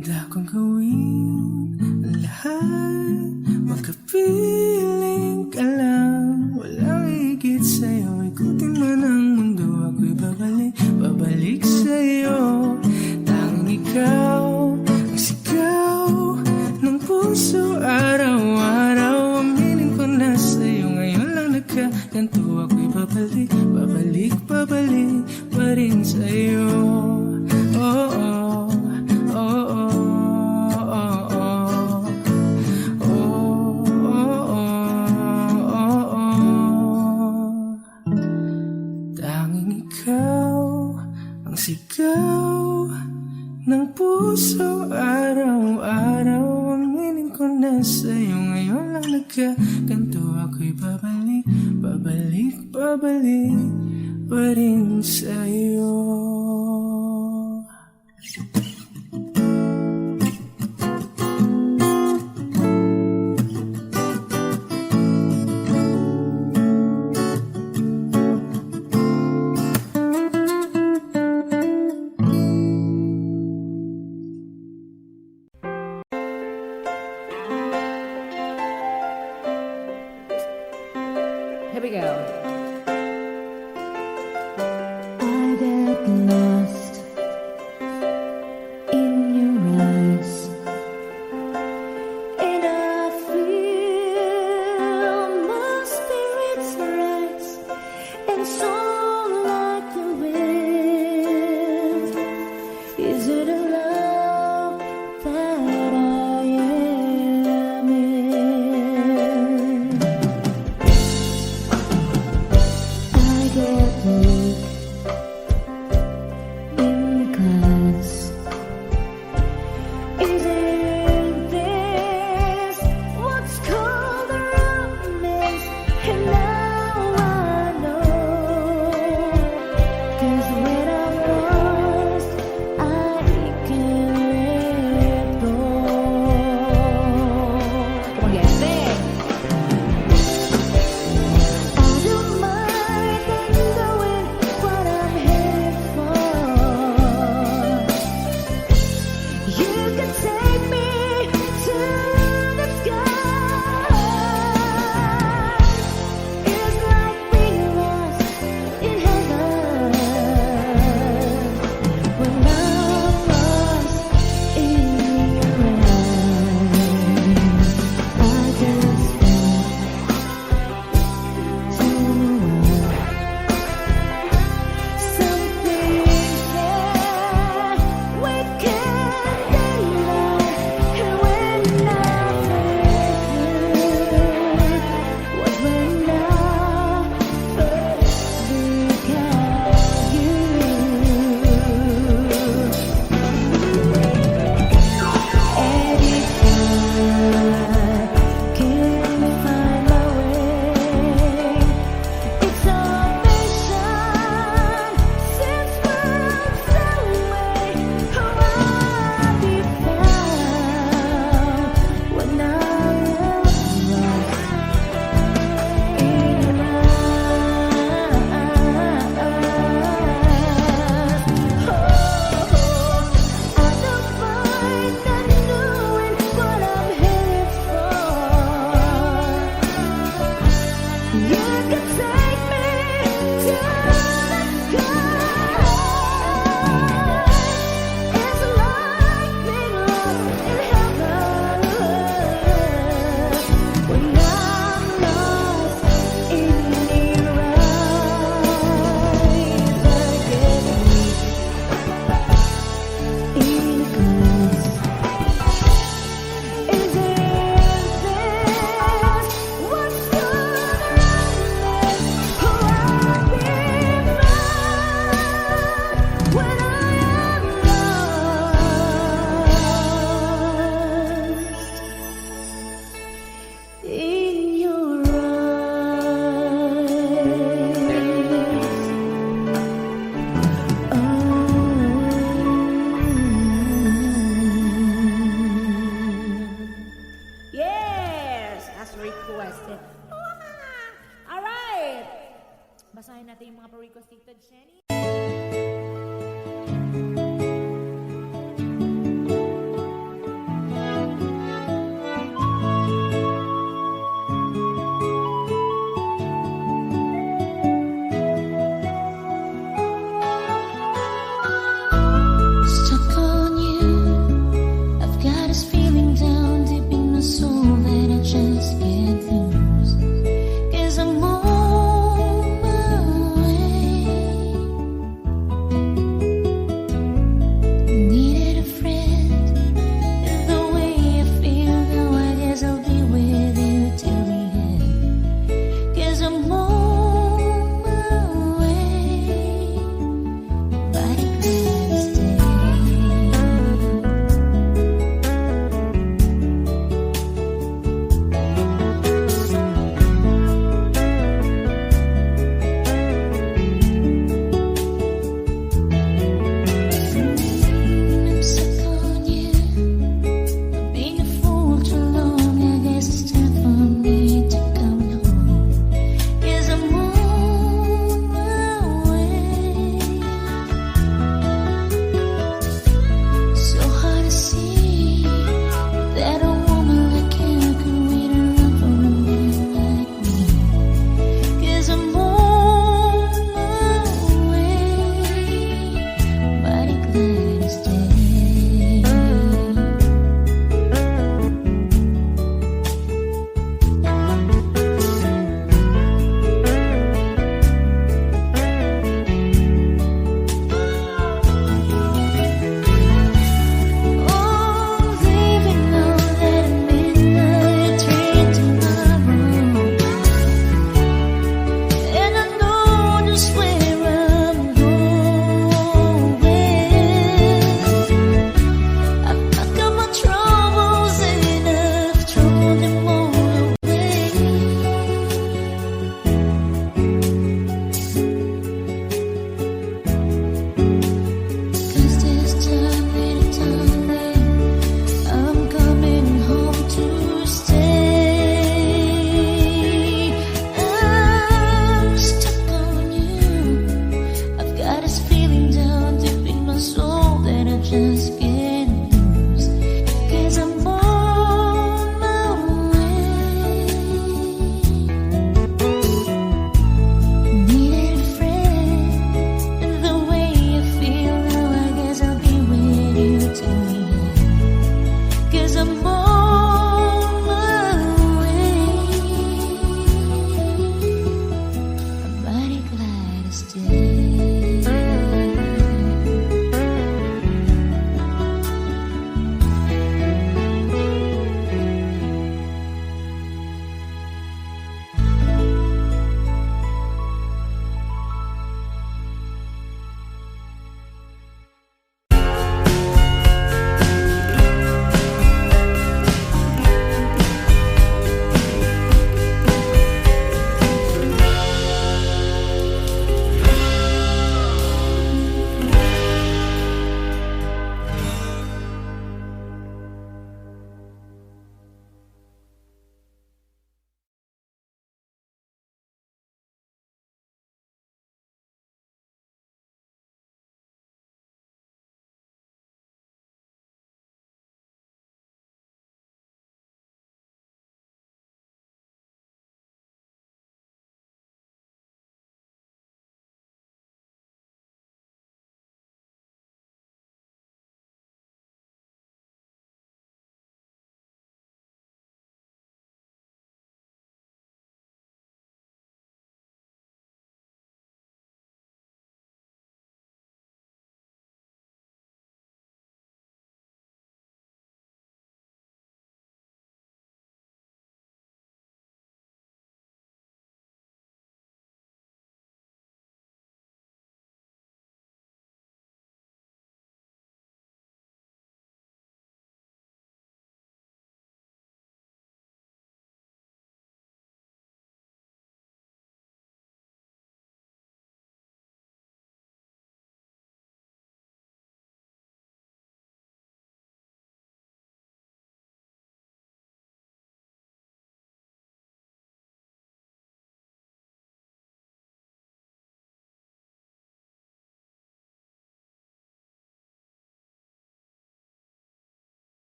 Handa kong gawin ang lahat, magkapiling ka lang. Walang higit sa'yo, ikutin man ang mundo. Ako'y babalik sa'yo. Tanging ikaw ang sigaw ng puso. Araw-araw aminin ko na sa'yo. Ngayon lang nagkaganto. Ako'y babalik pa rin sa'yo. Oh, oh, oh, oh, oh, oh. Oh, oh, oh, oh. Tanging ikaw ang sigaw ng puso. Araw-araw aminin ko na sa'yo. Ngayon lang nagkaganto. Ako'y babalik pa rin sa'yo. Here we go. I get lost in your eyes, and I feel my spirits rise and soar like the wind. Is it a love that I am in? I get weak in class. Isn't this what's called a romance? And now I know, 'cause when I'm lost, I can't let go. Come on, guys, sing! I don't mind knowing what I'm headed for. You can take me to the sky. It's like being lost in heaven when I'm lost in your eyes. I just something that we can't deny. And when I'm with you, was when I first became you. And if I can't find my way, it's our mission since worlds away. Oh, I'll be found when I am lost in your eyes. Oh, I don't mind not knowing what I'm headed for. You can take me to the sky. It's like being lost in heaven when I'm lost in your eyes. I get weak in class. Isn't this what's gonna romance? Oh, I'll be found when I am lost in your eyes. Yes! As requested. Alright! Basahin natin yung mga pa-request dito, Jenny.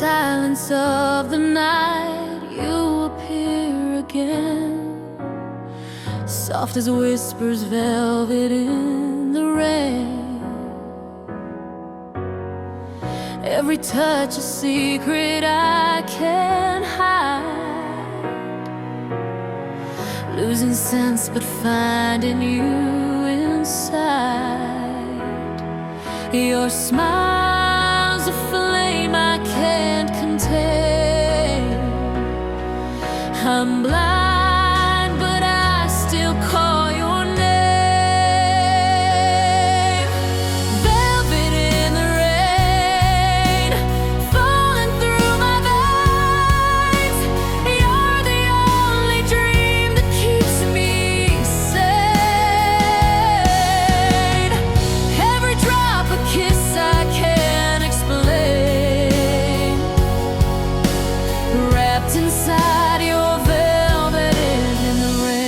silence of the night, you appear again, soft as whispers, velvet in the rain. Every touch a secret I can't hide, losing sense but finding you inside. Your smile's a flame I can't contain. I'm blind but I still call your name. Velvet in the rain, falling through my veins. You're the only dream that keeps me sane. Every drop a kiss I can't explain, wrapped inside your velvet in the rain.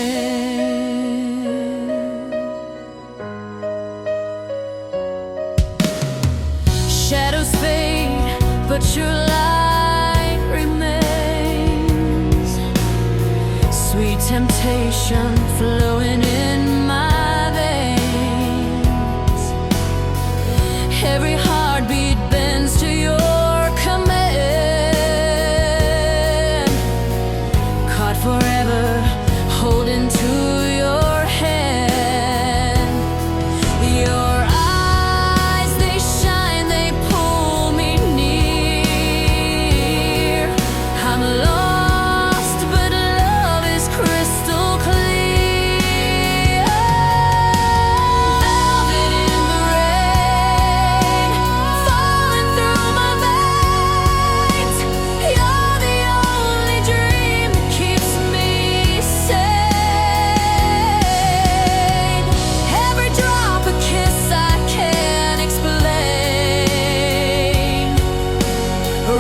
Shadows fade, but your light remains. Sweet temptation flowing in my veins. Every heartbeat bends to your command. Caught forever, holding to your hand. Your eyes, they shine, they pull me near. I'm lost, but love is crystal clear. Velvet in the rain, falling through my veins. You're the only dream that keeps me sane. Every drop a kiss I can't explain,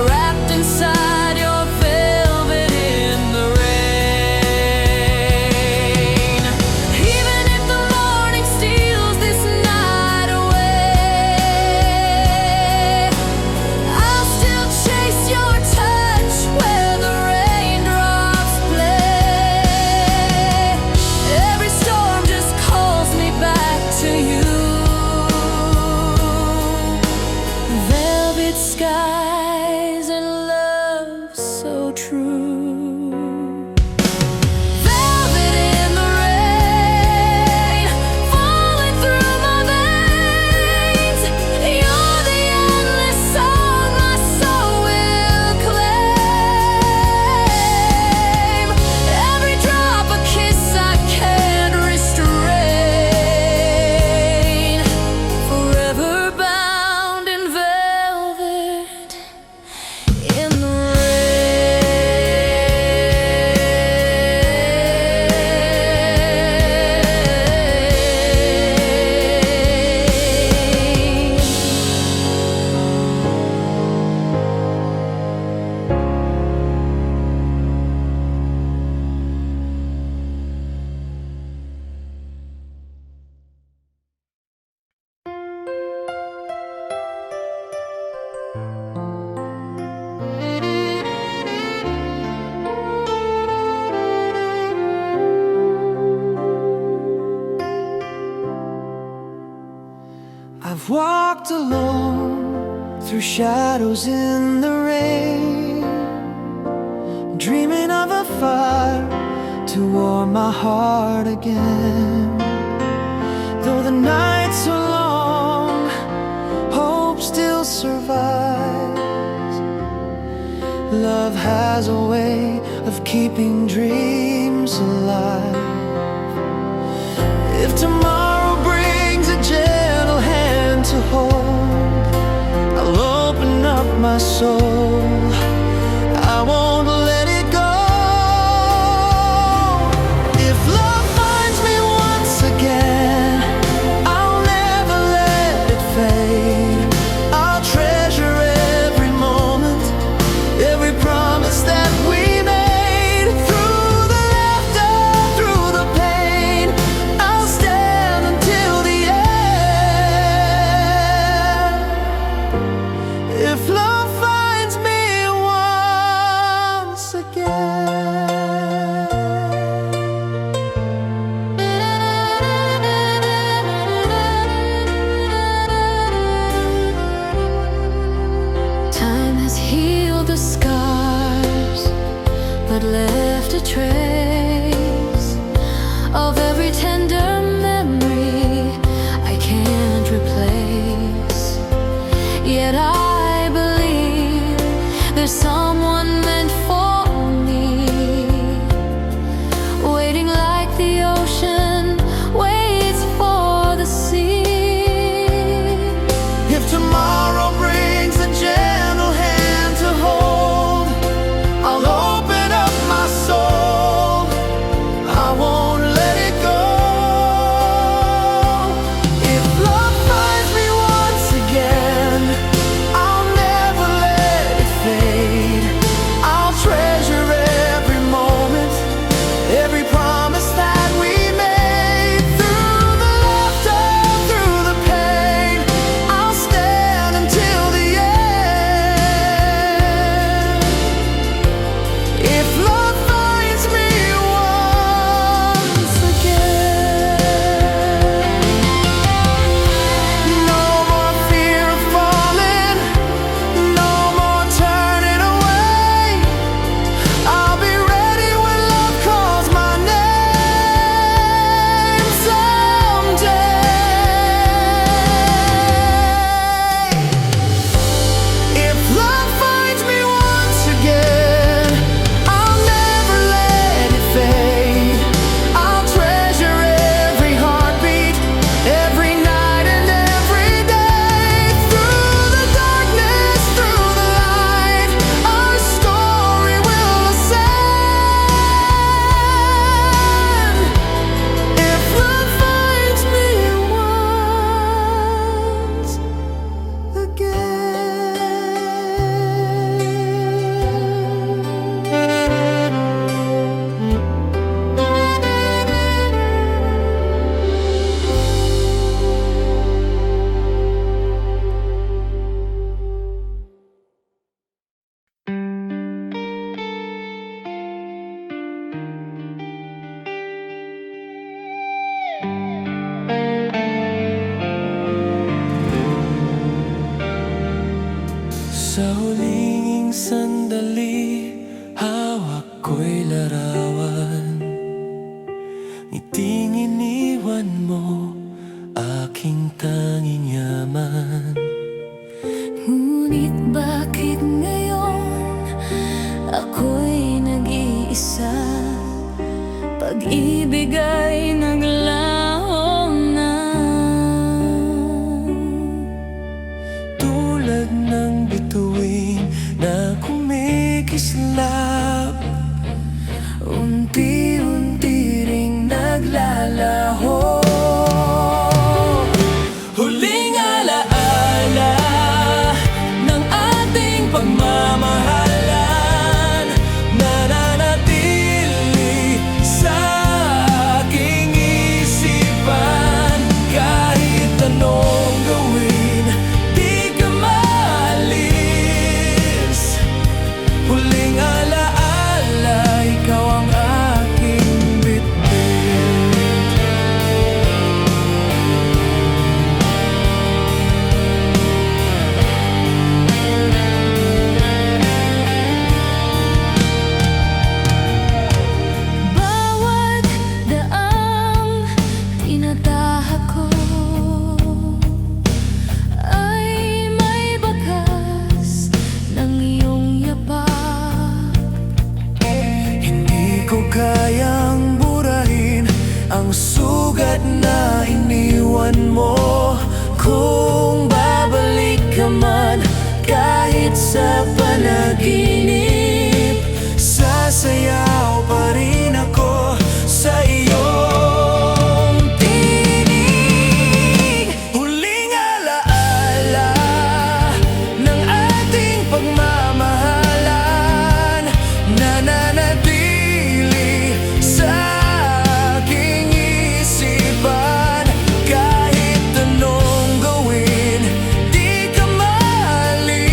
wrapped inside your velvet in the rain. Even if the morning steals this night away, I'll still chase your touch where the raindrops play. Every storm just calls me back to you. Velvet skies and love so true. Velvet in the rain, falling through my veins. You're the endless song my soul will claim. Every drop a kiss I can't restrain, forever bound in velvet in the I've walked alone through shadows in the rain, dreaming of a fire to warm my heart again. Though the nights are long, hope still survives. Love has a way of keeping dreams alive. If tomorrow brings a gentle hand to hold, I'll open up my soul. I won't let it go. If love finds me once again, I'll never let it fade. I'll treasure every moment, every promise that we made. Through the laughter, through the pain, I'll stand until the end. If love finds me but left a trace of every tender memory I can't replace. Yet I believe there's someone meant for me, waiting like the ocean waits for the sea. If tomorrow brings a gentle hand to hold, I'll open up my soul. I won't let it go. If love finds me once again, I'll never let it fade. I'll treasure every moment, every promise that we made. Through the laughter, through the pain, I'll stand until the end. If love finds me once again, no more fear of falling, no more turning away. I'll be ready when love calls my name someday. If love finds me once again, I'll never let it fade. I'll treasure every heartbeat, every night and every day. Through the darkness, through the light, our story will ascend. If love finds me once Sa huling sandali, hawak ko'y larawan. Ngiting iniwan mo, aking tanging yaman. Ngunit bakit ngayon ako'y nag-iisa? Pag-ibig ay naglaho na. Tulad ng bituin na kumikislap, Unti-unti ring naglalaho. huling alaala ng ating pagmamahalan, nananatili sa aking isipan. Kahit anong gawin, di ka maalis. Huling alaala, ikaw ang aking bitbit. Bawat daang tinatahak ko ay may bakas ng iyong yapak. Hindi ko kayang burahin ang sugat na iniwan mo. Kung babalik ka man kahit sa panaginip, sasayaw pa rin ako sa iyong tinig. Huling alaala ng ating pagmamahalan, nananatili sa aking isipan. Kahit anong gawin, di ka maalis.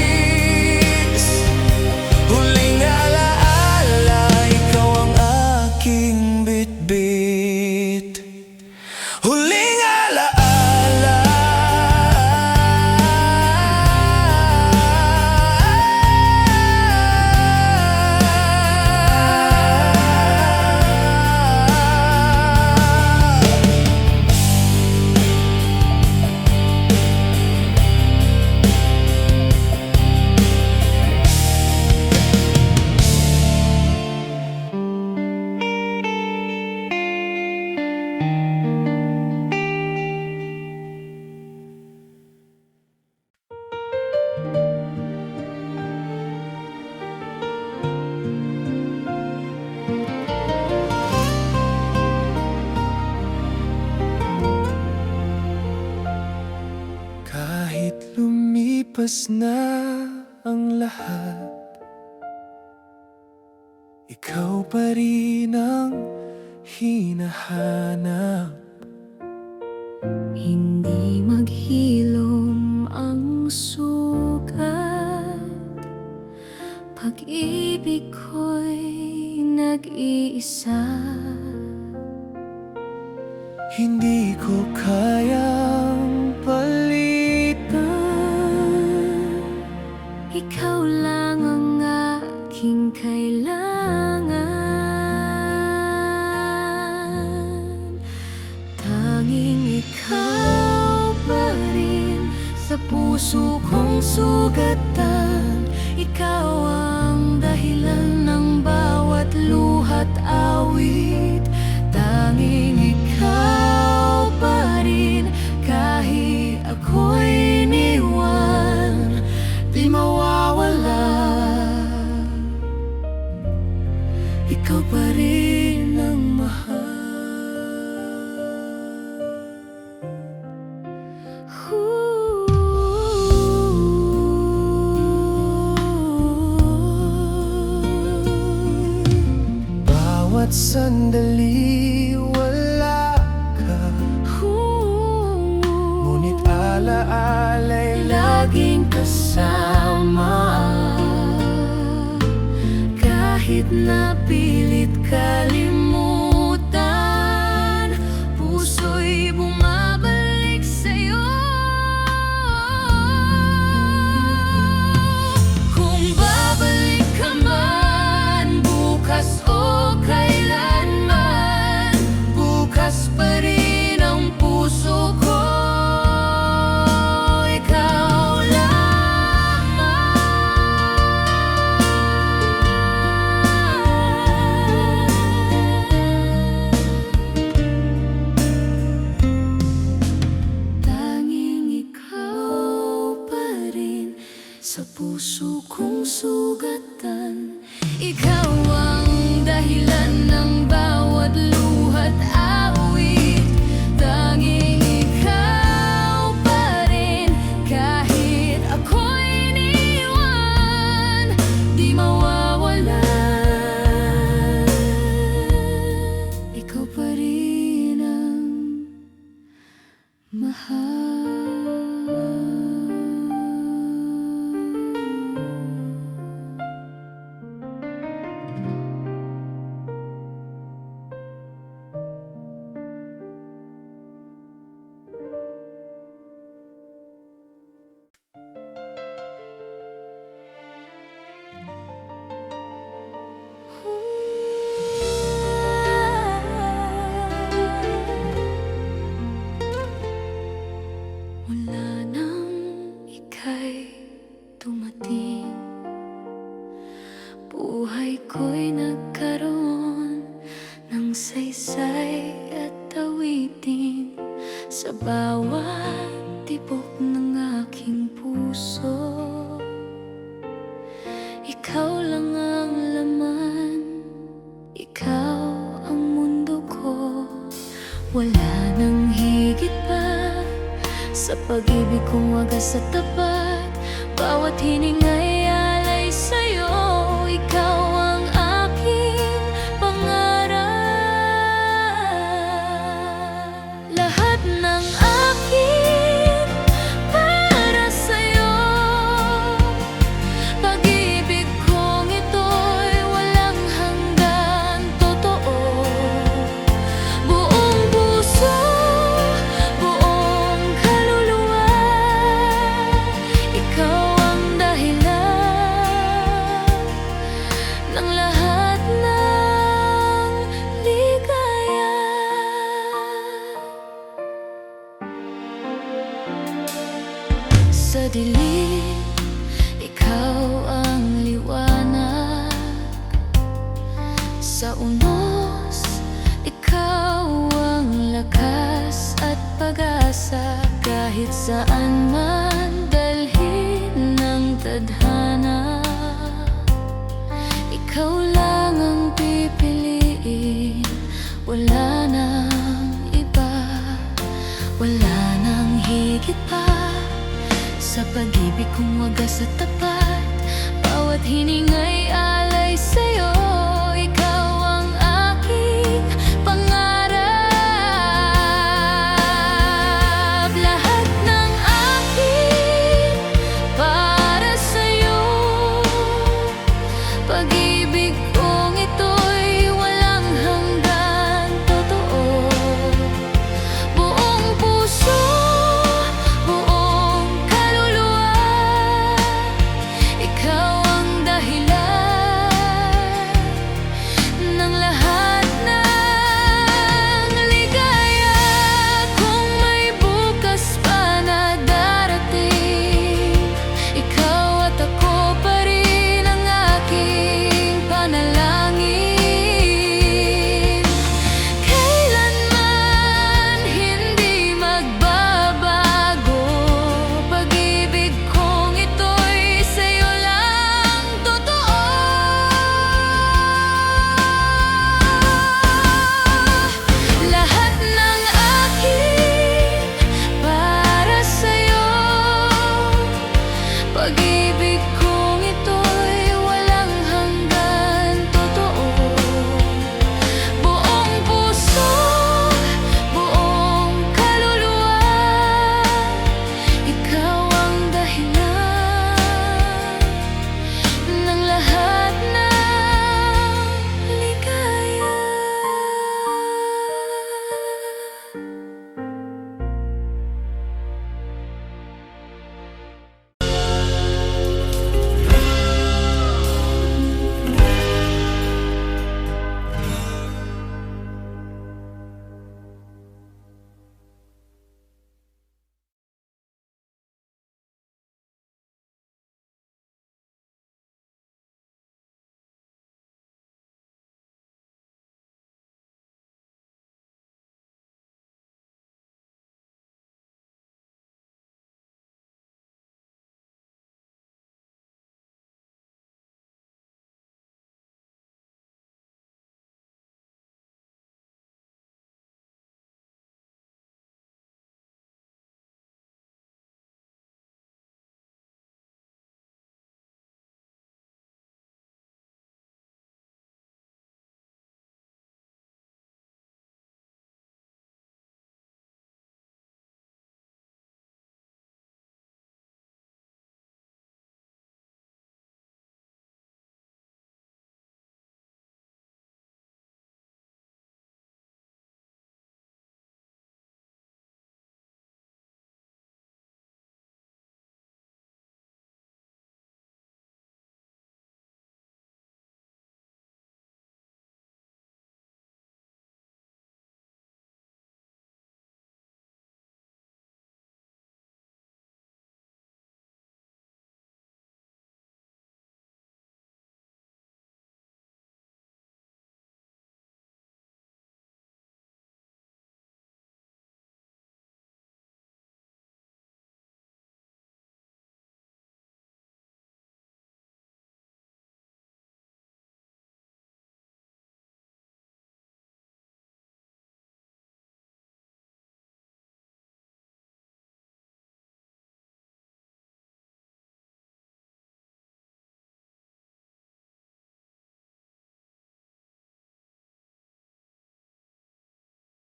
lumipas na ang lahat, ikaw pa rin ang hinahanap. Hindi maghilom ang sugat, pag-ibig ko'y nag-iisa. Hindi ko kayang palitan, Ikaw lang ang aking kailangan. Tanging ikaw pa rin sa puso kong sugatan. Ikaw ang dahilan ng bawat luha't awit. Tanging ikaw pa rin kahit ako'y iniwan, di mawawala. Ikaw pa rin ang mahal. bawat sandali wala ka, ngunit alaala'y Laging kasama. Kahit napilit kalimutan, puso'y bumabalik sa'yo. Kung babalik ka man bukas o kailanman, bukas pa rin ang puso ko. Ikaw lamang. Tanging ikaw pa rin sa puso kong sugatan. Ikaw ang dahilan ng bawat luha't awit. Tanging ikaw pa rin kahit ako'y iniwan, di mawawala. Ikaw pa rin ang mahal. Mula nang ika'y dumating, buhay ko'y nagkaroon ng saysay at awitin. Sa bawat tibok ng aking puso, ikaw lang ang laman, ikaw ang mundo ko. Wala nang higit pa sa pag-ibig kong wagas at tapat. Bawat hininga'y alay sa'yo. Ikaw ang aking pangarap. Lahat ng akin para sa'yo. Pag-ibig kong ito'y walang hanggan, totoo. Buong puso, buong kaluluwa, ikaw ang dahilan ng lahat ng ligaya. Sa dilim, ikaw ang liwanag. Sa unos, ikaw ang lakas at pag-asa. Kahit saan man